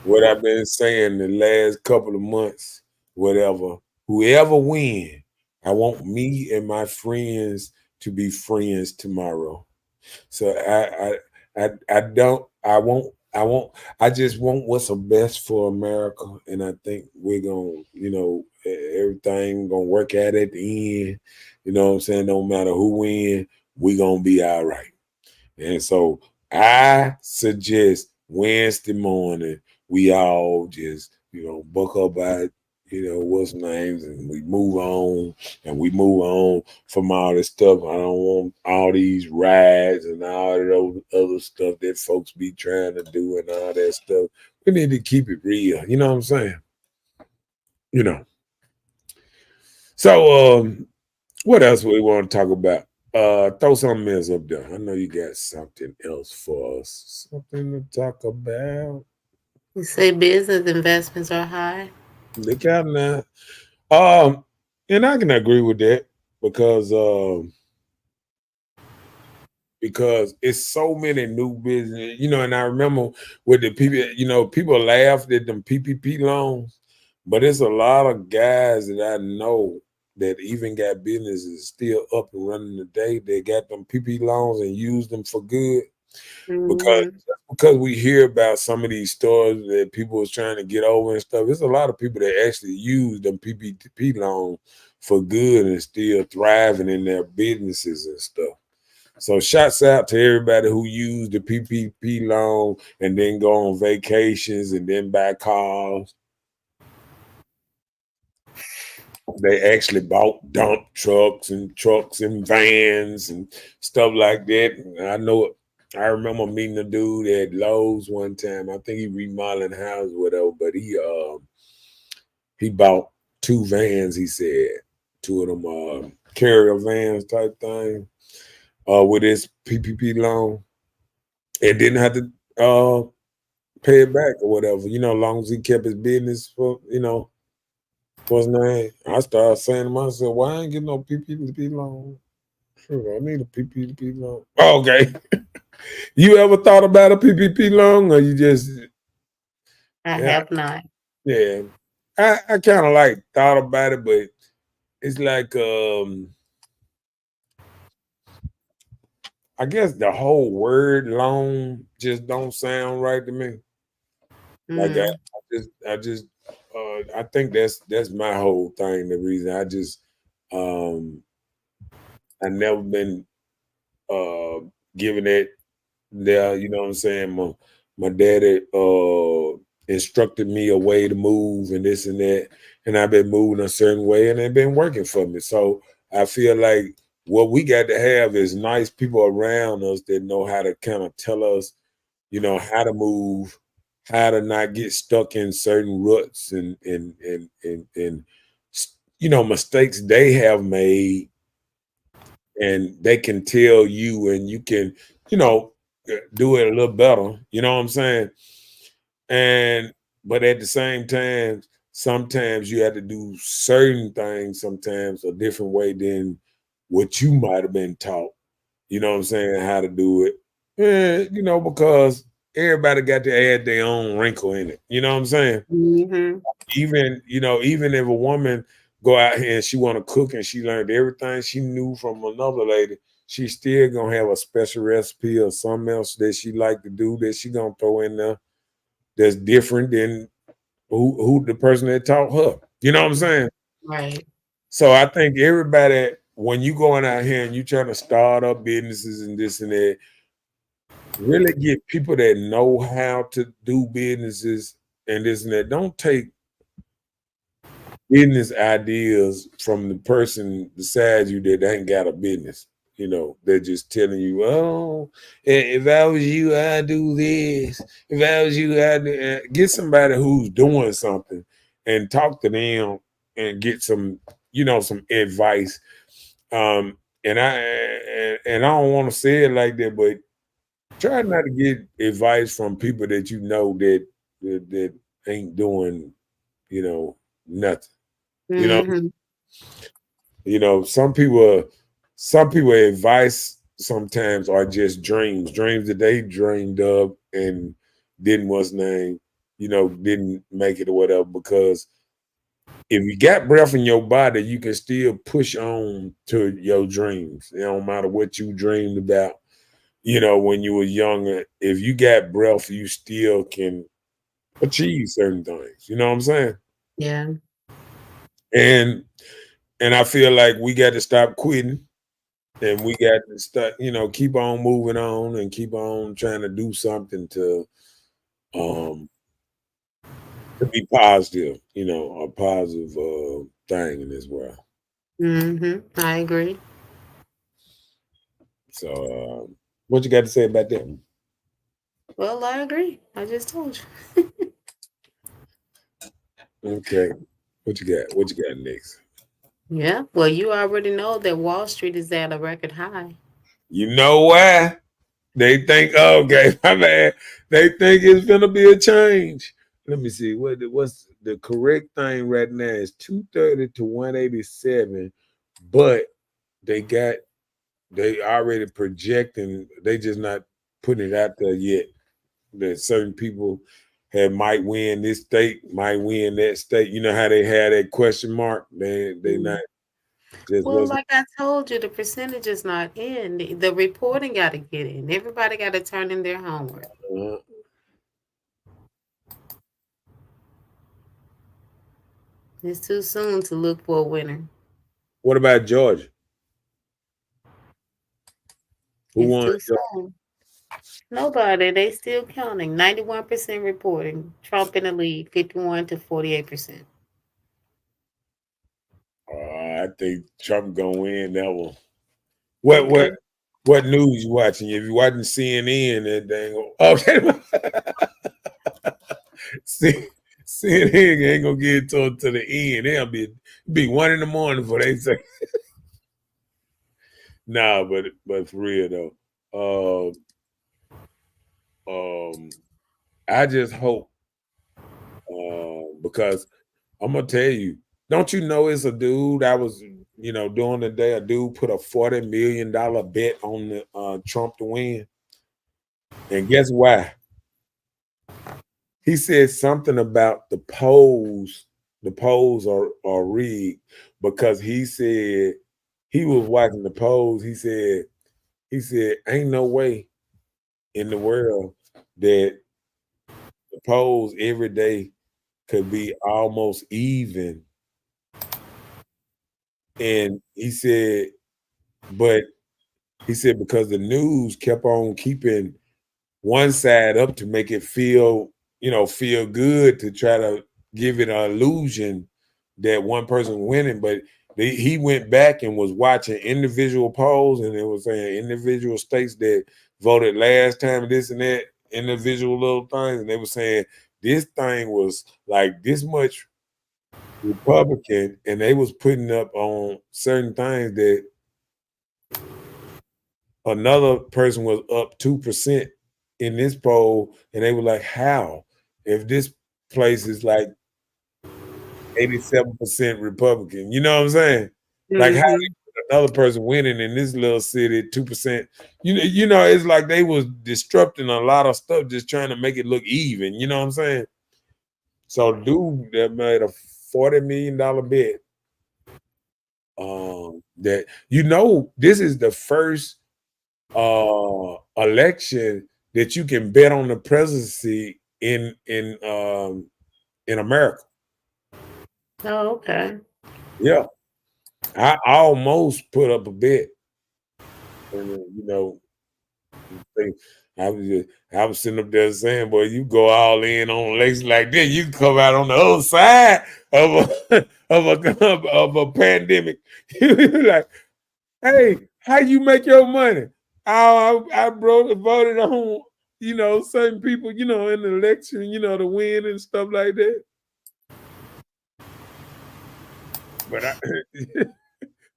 what I've been saying the last couple of months, whatever, whoever win, I want me and my friends to be friends tomorrow. So I don't I won't I just want what's the best for America, and I think we're gonna everything gonna work out at the end. You know what I'm saying? No matter who win, we gonna be all right. And so I suggest Wednesday morning we all just buck up by what's names, and we move on from all this stuff. I don't want all these rides and all of those other stuff that folks be trying to do and all that stuff. We need to keep it real. You know what I'm saying? You know. So what else we want to talk about? Throw something else up there. I know you got something else for us. Something to talk about. You say business investments are high. Look out now. Um, and I can agree with that because it's so many new business, and I remember with the people, people laughed at them PPP loans, but it's a lot of guys that I know that even got businesses still up and running today. They got them PP loans and use them for good because Mm-hmm. because we hear about some of these stores that people was trying to get over and stuff. There's a lot of people that actually use them PPP loans for good and still thriving in their businesses and stuff. So shouts out to everybody who used the PPP loan and then go on vacations and then buy cars. They actually bought dump trucks and vans and stuff like that. And I know I remember meeting a dude at Lowe's one time. I think he remodeling house or whatever, but he bought two vans, he said, two of them carrier vans type thing with his PPP loan. And didn't have to pay it back or whatever, as long as he kept his business for his name. I started saying to myself, why I ain't getting no PPP loan? Sure, I need a PPP loan. Okay. You ever thought about a PPP loan or you just, I yeah, have not. yeah. I kind of like thought about it, but it's like, I guess the whole word loan just don't sound right to me. Like Mm. I think that's my whole thing. The reason um I never been given it there, you know what I'm saying? My daddy instructed me a way to move and this and that, and I've been moving a certain way, and it's been working for me. So I feel like what we got to have is nice people around us that know how to kind of tell us, how to move, how to not get stuck in certain ruts and mistakes they have made, and they can tell you, and you can, do it a little better. You know what I'm saying? And but at the same time, sometimes you have to do certain things sometimes a different way than what you might have been taught. You know what I'm saying? How to do it. Because everybody got to add their own wrinkle in it. You know what I'm saying? Mm-hmm. Even if a woman go out here and she want to cook and she learned everything she knew from another lady, she still gonna have a special recipe or something else that she like to do that she gonna throw in there that's different than who the person that taught her. You know what I'm saying? Right. So I think everybody, when you going out here and you trying to start up businesses and this and that, really get people that know how to do businesses and this and that. Don't take business ideas from the person beside you that ain't got a business. They're just telling you, oh, if I was you, I'd do this. If I was you, I'd do. Get somebody who's doing something and talk to them and get some advice. And I don't want to say it like that, but try not to get advice from people that you know that ain't doing, nothing. You know, Mm-hmm. some people advice sometimes are just dreams that they dreamed of and didn't make it or whatever. Because if you got breath in your body, you can still push on to your dreams. It don't matter what you dreamed about. When you were younger, if you got breath, you still can achieve certain things. You know what I'm saying? Yeah. And and I feel like we got to stop quitting, and we got to start, keep on moving on and keep on trying to do something um to be positive, a positive thing in this world. Mm-hmm. I agree. So what you got to say about that? Well, I agree. I just told you. Okay. What you got next? Yeah. Well, you already know that Wall Street is at a record high. You know why? They think, oh, okay, my bad. They think it's gonna be a change. Let me see. What's the correct thing right now is 230 to 187, but they already projecting, they just not putting it out there yet. That certain people might win this state, might win that state. You know how they had that question mark? They not just Well, wasn't like I told you, the percentage is not in. The reporting got to get in. Everybody got to turn in their homework. uh, It's too soon to look for a winner. what about Georgia? Who It's won too Georgia? soon. Nobody. They still counting. 91% reporting. Trump in the lead, 51 to 48%. I think Trump gonna win that one. What Okay. what what news you watching? If you watching CNN, that dang okay. See, CNN ain't gonna get to the end. They'll be 1 a.m. before they say nah, but for real though. I just hope because I'm gonna tell you, don't you know it's a dude I was during the day, a dude put a $40 million bet on the Trump to win. And guess why? He said something about the polls. The polls are rigged because he said he was watching the polls. He said ain't no way in the world that the polls every day could be almost even. And but he said because the news kept on keeping one side up to make it feel feel good to try to give it an illusion that one person winning. But he went back and was watching individual polls, and it was saying individual states that voted last time, this and that, individual little things, and they were saying this thing was like this much Republican, and they was putting up on certain things that another person was up 2% in this poll, and they were like, how? If this place is like 87% Republican, you know what I'm saying? Like how Mhm. another person winning in this little city 2%. It's like they was disrupting a lot of stuff, just trying to make it look even. You know what I'm saying? So dude that made a $40 million bet. That this is the first election that you can bet on the presidency in America. Oh, okay. Yeah, I almost put up a bet, and I was sitting up there saying, "Boy, you go all in on elections like that, you can come out on the other side of a of a pandemic." You like, hey, how you make your money? I voted on, certain people, in the election, to win and stuff like that. But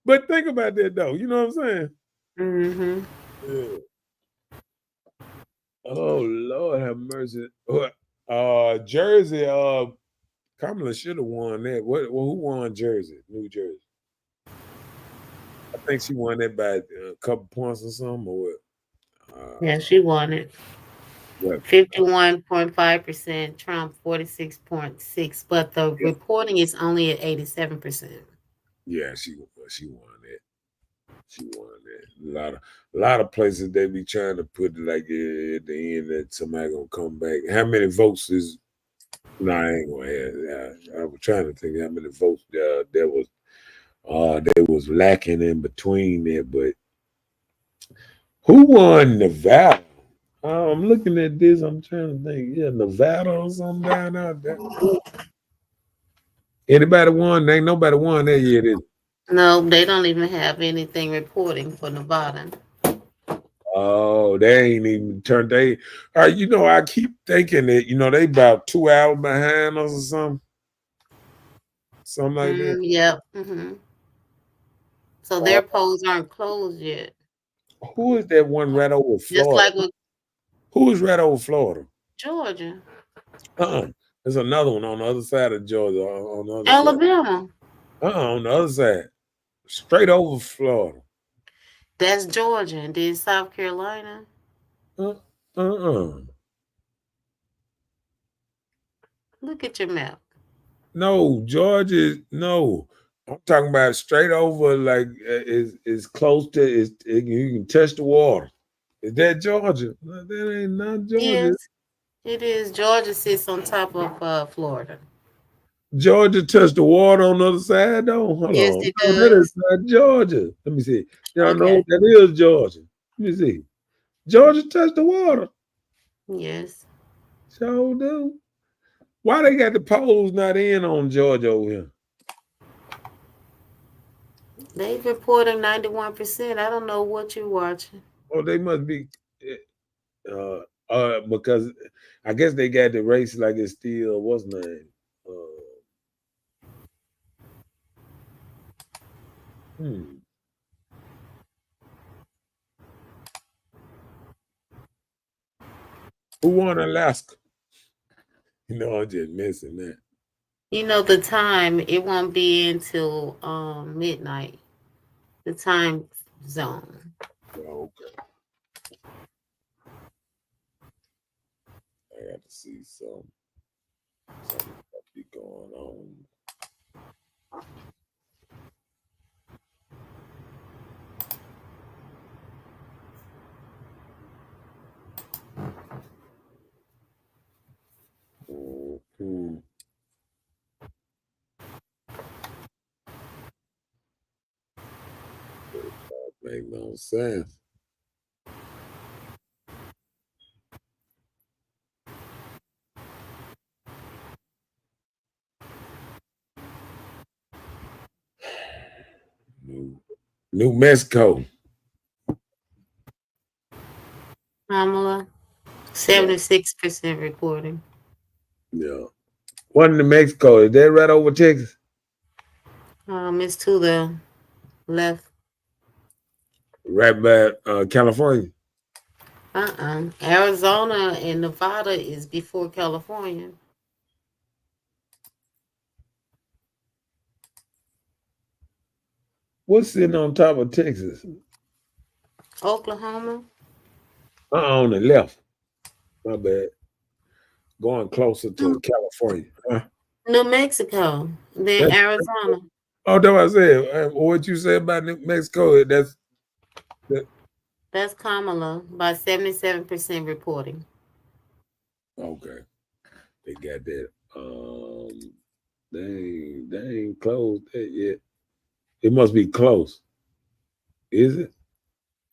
but think about that though. You know what I'm saying? Mhm. Yeah. Oh Lord have mercy. Jersey, Kamala should have won that. Who won Jersey? New Jersey. I think she won that by a couple points or something, or what? Yeah, she won it. What? 51.5%, Trump 46.6, but the Yeah, reporting is only at 87%. yeah, she won that. She won that. A lot of places they be trying to put it like at the end that somebody gonna come back. How many votes is? No, I ain't gonna ask. I was trying to think how many votes there was lacking in between there. But who won Nevada? I'm looking at this. I'm trying to think. Yeah, Nevada or something down out there. Anybody won? Ain't nobody won that yet. No, they don't even have anything reporting for Nevada. Oh, they ain't even turned. I keep thinking that they about 2 hours behind us or something like that. Yep. So Uh, their polls aren't closed yet. who is that one right over Just Florida? like with Who is right over Florida? Georgia, There's another one on the other side of Georgia. On the other side. Alabama. On the other side, straight over Florida. That's Georgia, and then South Carolina. Uh, uh. Look at your map. No, Georgia. No, I'm talking about straight over. Like is close to. You can touch the water. Is that Georgia? No, that ain't not Georgia. Yes, it is. Georgia sits on top of Florida. Georgia touched the water on the other side, though. Hold Yes, on. it No, that is does. not Georgia. Let me see. Y'all know Okay. that is Georgia. Let me see. Georgia touched the water. Yes. So do. Why they got the polls not in on Georgia over here? They reporting 91%. I don't know what you're watching. Oh, they must be because I guess they got the race like it's still what's name. Hmm. Who won Alaska? I'm just missing that. The time, it won't be until midnight. The time zone. Oh, okay. I got to see something be going on. Mhm. Make no sense. New Mexico. Kamala, 76% reporting. Yeah. What in New Mexico? Is that right over Texas? It's to the left. Right by California. Arizona and Nevada is before California. What's sitting on top of Texas? Oklahoma. On the left. My bad. Going closer to California. Huh? New Mexico. Then That's, Arizona. oh, that's what I said. What you said about New Mexico, That's Kamala by 77% reporting. okay. They got that. They ain't closed that yet. It must be close. Is it?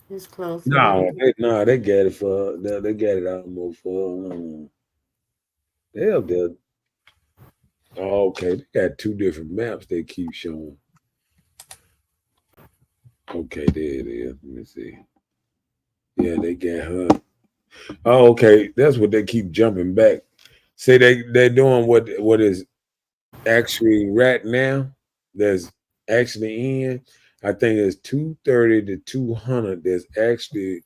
It's close. No, they got it for they got it almost for they up there. Oh, okay, they got two different maps they keep showing. Okay, there it is. Let me see. Yeah, they got her. Oh, okay. That's what they keep jumping back. Say they're doing what is actually right now. That's actually in. I think it's 230 to 200. That's actually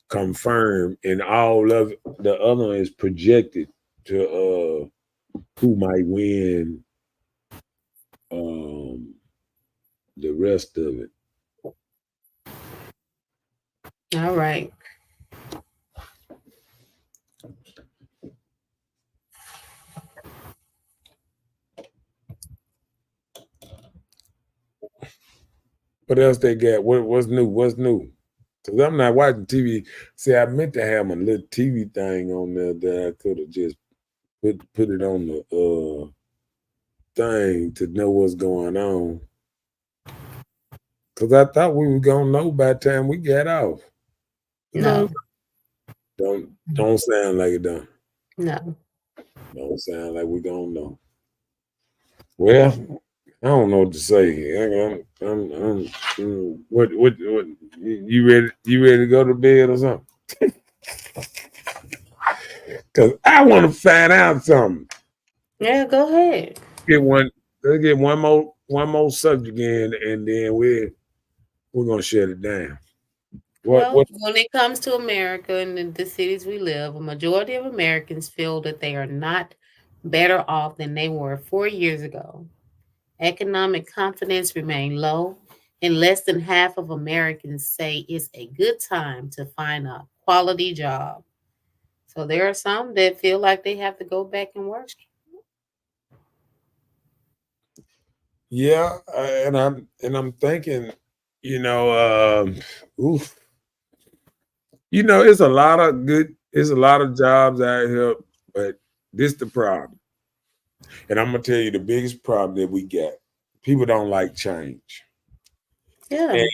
confirmed, and all of the other is projected to who might win the rest of it. All right. What else they got? What's new? What's new? Because I'm not watching TV. See, I meant to have my little TV thing on there that I could have just put it on the thing to know what's going on. Because I thought we were gonna know by the time we got off. No. Don't sound like it done. No. Don't sound like we gonna know. Well, I don't know what to say. What you ready? You ready to go to bed or something? Because I want to find out something. Yeah, go ahead. Let's get one more subject in, and then we're gonna shut it down. When it comes to America and the cities we live, a majority of Americans feel that they are not better off than they were 4 years ago. Economic confidence remains low, and less than half of Americans say it's a good time to find a quality job. So there are some that feel like they have to go back and work. Yeah, and I'm thinking, oof. It's a lot of jobs out here, but this the problem. And I'm gonna tell you the biggest problem that we got. People don't like change. Yeah.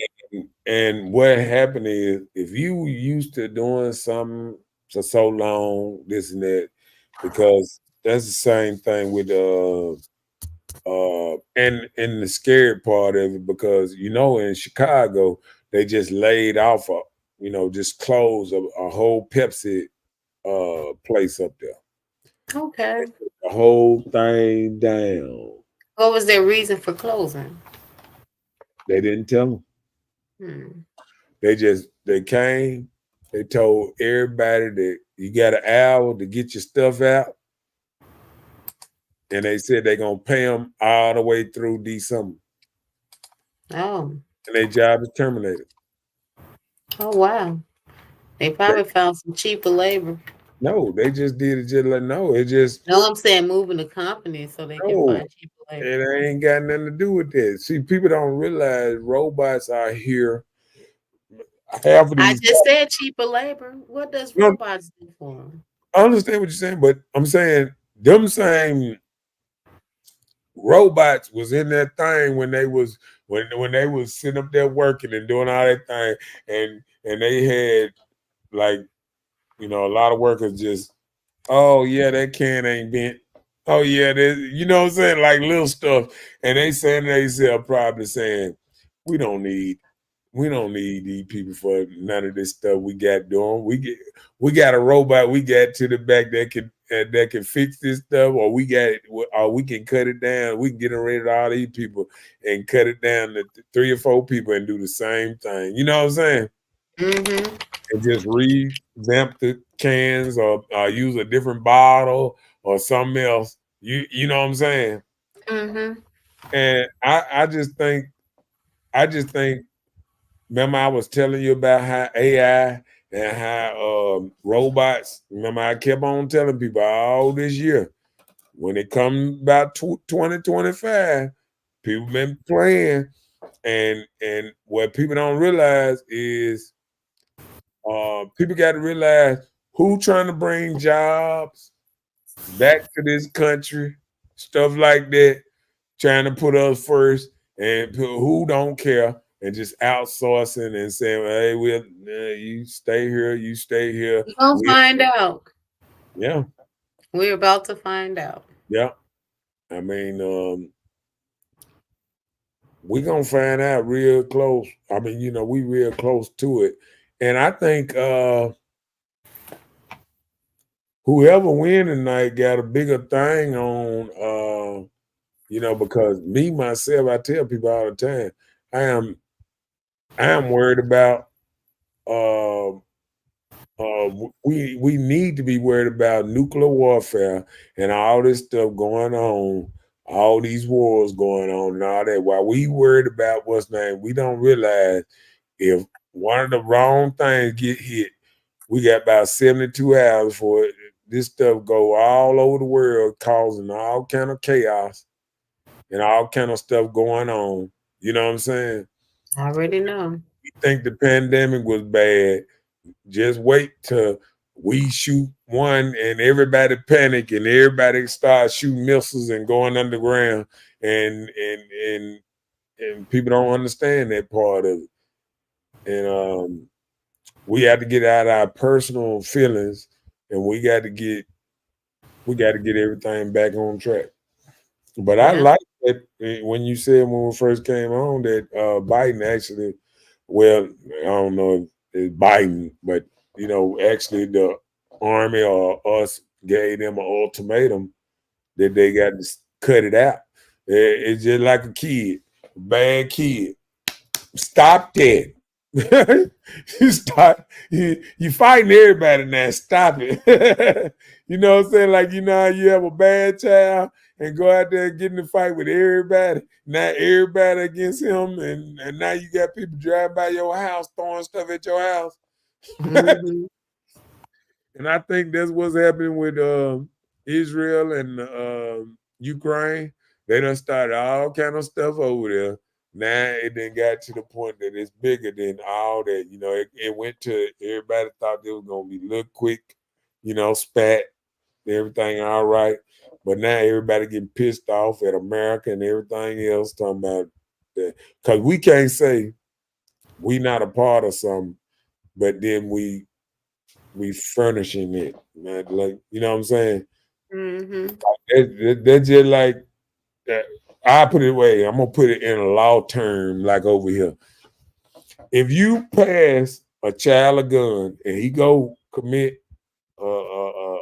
And what happened is if you used to doing something for so long, this and that, because that's the same thing with and the scary part of it, because in Chicago they just laid off just closed a whole Pepsi place up there. Okay. The whole thing down. What was their reason for closing? They didn't tell them. They came. They told everybody that you got an hour to get your stuff out, and they said they're gonna pay them all the way through December. Oh. And their job is terminated. Oh wow. They probably found some cheaper labor. No, they just did it just like no. It just No, I'm saying moving the company so they can find cheaper labor. It ain't got nothing to do with that. See, people don't realize robots are here. Half of these I just said cheaper labor. What does robots do for them? I understand what you're saying, but I'm saying them same robots was in that thing when they was sitting up there working and doing all that thing, and they had a lot of workers just, oh yeah, that can ain't bent. Oh yeah, what I'm saying, like little stuff, and they saying themselves probably saying, we don't need We don't need these people for none of this stuff we got doing. We got a robot we got to the back that can fix this stuff, or we can cut it down. We can get rid of all these people and cut it down to 3 or 4 people and do the same thing. You know what I'm saying? Mm-hmm. And just revamp the cans or use a different bottle or something else. You know what I'm saying? Mm-hmm. And I just think remember I was telling you about how AI and how robots, remember I kept on telling people all this year, when it comes about 2025, people been playing, and what people don't realize is people got to realize who trying to bring jobs back to this country, stuff like that, trying to put us first, and who don't care and just outsourcing and saying, "Hey, you stay here, you stay here." We're gonna find out. Yeah, We're about to find out. yeah. I mean, we're gonna find out real close. I mean, we real close to it, and I think whoever win tonight got a bigger thing on. Because me myself, I tell people all the time, I am worried about. We need to be worried about nuclear warfare and all this stuff going on, all these wars going on, and all that. While we worried about what's name, we don't realize if one of the wrong things get hit, we got about 72 hours for it. This stuff go all over the world, causing all kind of chaos and all kind of stuff going on. You know what I'm saying? I already know. You think the pandemic was bad? Just wait till we shoot one and everybody panic and everybody start shooting missiles and going underground, and people don't understand that part of it. And we have to get out our personal feelings, and we got to get everything back on track. But I Yeah. like that when you said when we first came on that Biden actually, well, I don't know if it's Biden, but actually the army or us gave them an ultimatum that they got to cut it out. It's just like a kid, a bad kid. Stop that. You fighting everybody now. Stop it. You know what I'm saying? Like, how you have a bad child and go out there and get in the fight with everybody. Now everybody against him, and now you got people driving by your house, throwing stuff at your house. Mm-hmm. And I think that's what's happening with Israel and Ukraine. They done started all kind of stuff over there. Now it then got to the point that it's bigger than all that. It went to everybody thought they was gonna be look quick, spat, everything all right. But now everybody getting pissed off at America and everything else, talking about that. Because we can't say we not a part of something, but then we furnishing it, man. Like, you know what I'm saying? Mm-hmm. They're just like, I put it away. I'm gonna put it in a law term, like over here. If you pass a child a gun and he go commit a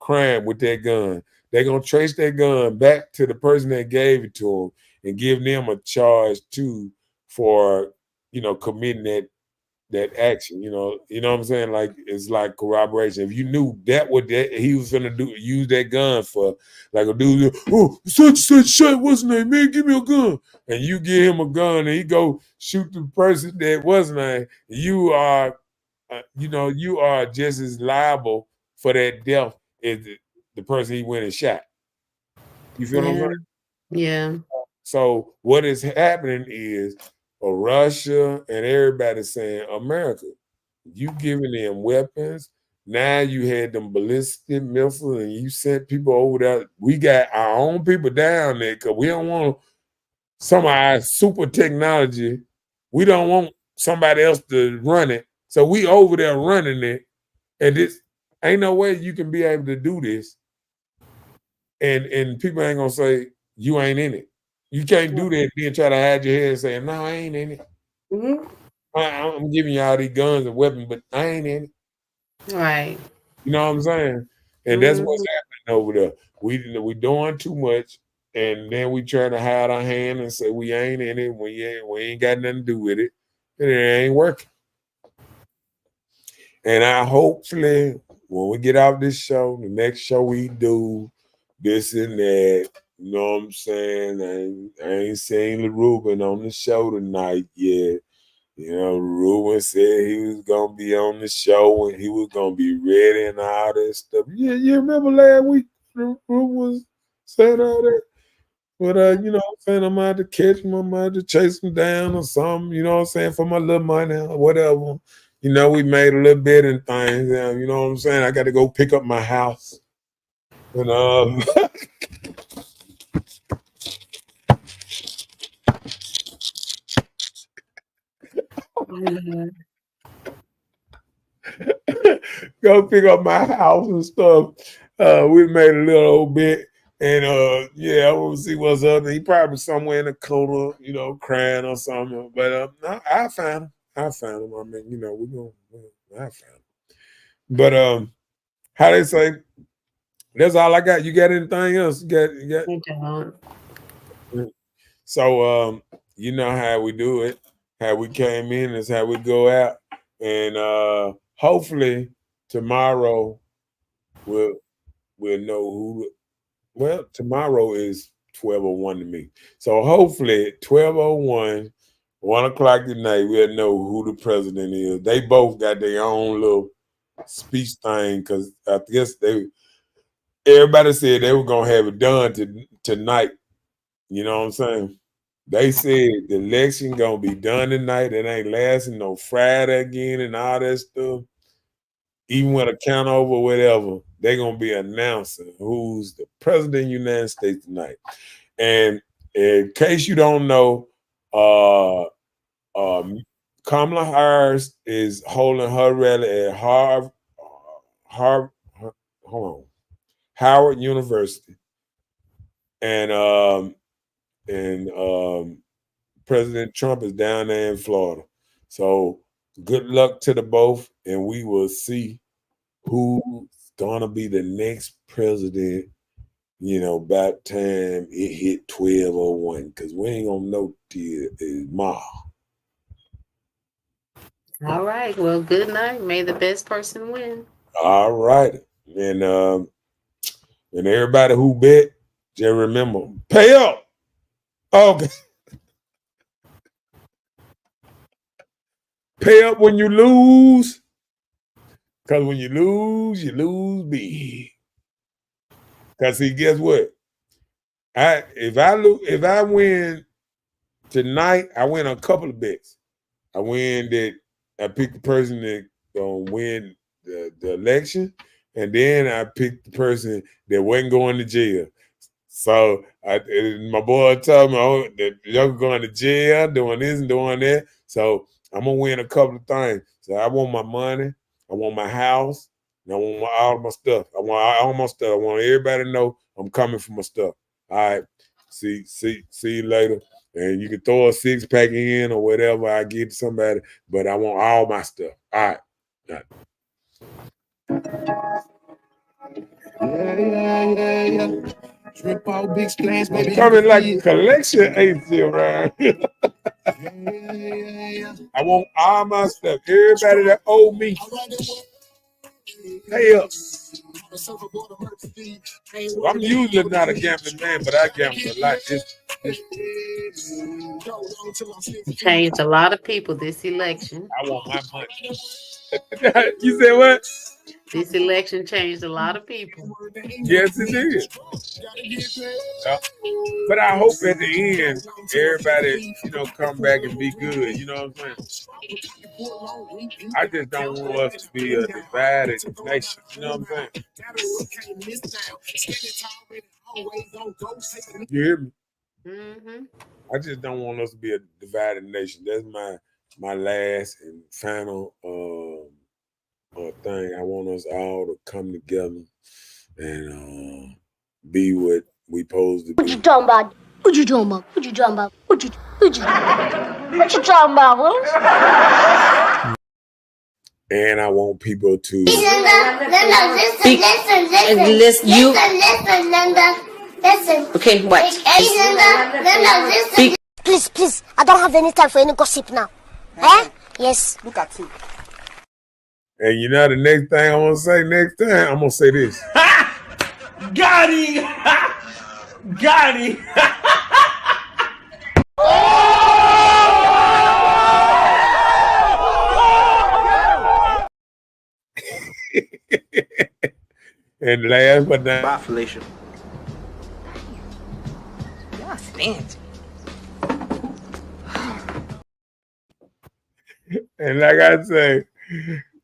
crime with that gun, they're gonna trace that gun back to the person that gave it to him and give them a charge too for committing that action. You know what I'm saying? Like, it's like corroboration. If you knew that what that he was gonna use that gun for, like a dude, oh, such shit, what's his name, man? Give me a gun. And you give him a gun and he go shoot the person that was name, you are you are just as liable for that death as the person he went and shot. You feel what I'm Yeah. saying? Yeah. So what is happening is Russia and everybody saying, America, you giving them weapons. Now you had them ballistic missiles and you sent people over there. We got our own people down there because we don't want some of our super technology. We don't want somebody else to run it. So we over there running it. And this ain't no way you can be able to do this. And people ain't gonna say you ain't in it. You can't do that and then try to hide your head and say, no, I ain't in it. Mm-hmm. I'm giving you all these guns and weapons, but I ain't in it. Right. You know what I'm saying? And that's what's happening over there. We doing too much, and then we trying to hide our hand and say we ain't in it. We ain't got nothing to do with it, and it ain't working. And I hopefully when we get off this show, the next show we do this and that. You know what I'm saying? I ain't seen Ruben on the show tonight yet. You know, Ruben said he was gonna be on the show and he was gonna be ready and all that stuff. Yeah, you remember last week Ruben was saying all that? But you know what I'm saying, I'm gonna have to catch him, I'm gonna have to chase him down or something, you know what I'm saying, for my little money or whatever. You know, we made a little bit and things, you know what I'm saying? I gotta go pick up my house. And go pick up my house and stuff. We made a little old bit, and yeah, I want to see what's up. He probably somewhere in the corner, you know, crying or something. But no, I found him. I found him. I mean, you know, I found him. But how they say, that's all I got. You got anything else? You got. So you know how we do it. How we came in is how we go out, and hopefully tomorrow we'll know who. Well, tomorrow is 12:01 to me, so hopefully 12:01, 1 o'clock tonight, we'll know who the president is. They both got their own little speech thing because I guess everybody said they were gonna have it done tonight. You know what I'm saying? They said the election gonna be done tonight. It ain't lasting no Friday again and all that stuff. Even with a count over or whatever, they're gonna be announcing who's the president of the United States tonight. And in case you don't know, Kamala Harris is holding her rally at Howard University, and President Trump is down there in Florida. So good luck to the both, and we will see who's gonna be the next president. You know, by the time it hit 12:01, because we ain't gonna know till tomorrow. All right. Well, good night. May the best person win. All right, and everybody who bet, just remember, pay up. Okay. Pay up when you lose, because when you lose big. Because see, guess what? If I win tonight, I win a couple of bets. I win that I pick the person that gonna win the election, and then I pick the person that wasn't going to jail. So my boy told me, oh, that you're going to jail, doing this and doing that. So I'm gonna win a couple of things. So I want my money, I want my house, and I want all my stuff. I want all my stuff. I want everybody to know I'm coming for my stuff. All right. See you later. And you can throw a 6-pack in or whatever I give to somebody, but I want all my stuff. All right. Yeah. Trip out big splash, baby. Coming like a collection agency around. Yeah. I want all my stuff. Everybody that owe me, pay up. So I'm usually not a gambling man, but I gamble a lot. Changed a lot of people this election. I want my money. You said what? This election changed a lot of people. Yes, it did. But I hope at the end, everybody, come back and be good. You know what I'm saying? I just don't want us to be a divided nation. You know what I'm saying? You hear me? Mm-hmm. I just don't want us to be a divided nation. That's my last and final thing. I want us all to come together and be what we supposed to be. What you talking about? What you talking about? What you talking about? What you talking about, Willis? And I want people to Listen. Okay, what? Please. I don't have any time for any gossip now. Eh? Yes. Look at you. And you know the next thing I'm gonna say next time, I'm gonna say this. Got him! Got him! And last but not Bye, Felicia. Y'all fancy. and like I say,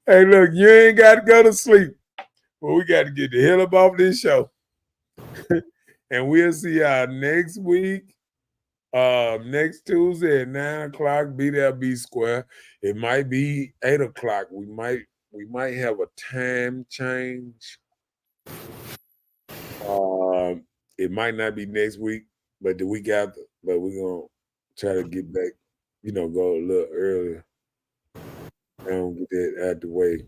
hey, look, you ain't got to go to sleep. But we got to get the hell up off this show. And we'll see y'all next week. Next Tuesday at 9 o'clock, be there, be square. It might be 8 o'clock. We might have a time change. It might not be next week, but the week after. But we're gonna try to get back, go a little earlier. And get that out the way.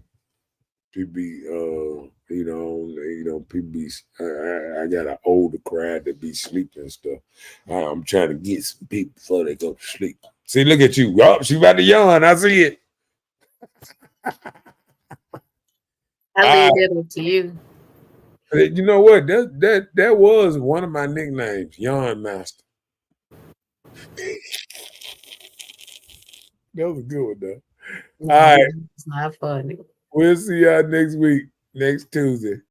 People be, people be. I got an older crowd that be sleeping and stuff. I'm trying to get some people before they go to sleep. See, look at you. Oh, she about to yawn. I see it. I leave that up to you. You know what? That was one of my nicknames, Yawn Master. That was a good one, though. All right. It's not funny. We'll see y'all next week, next Tuesday.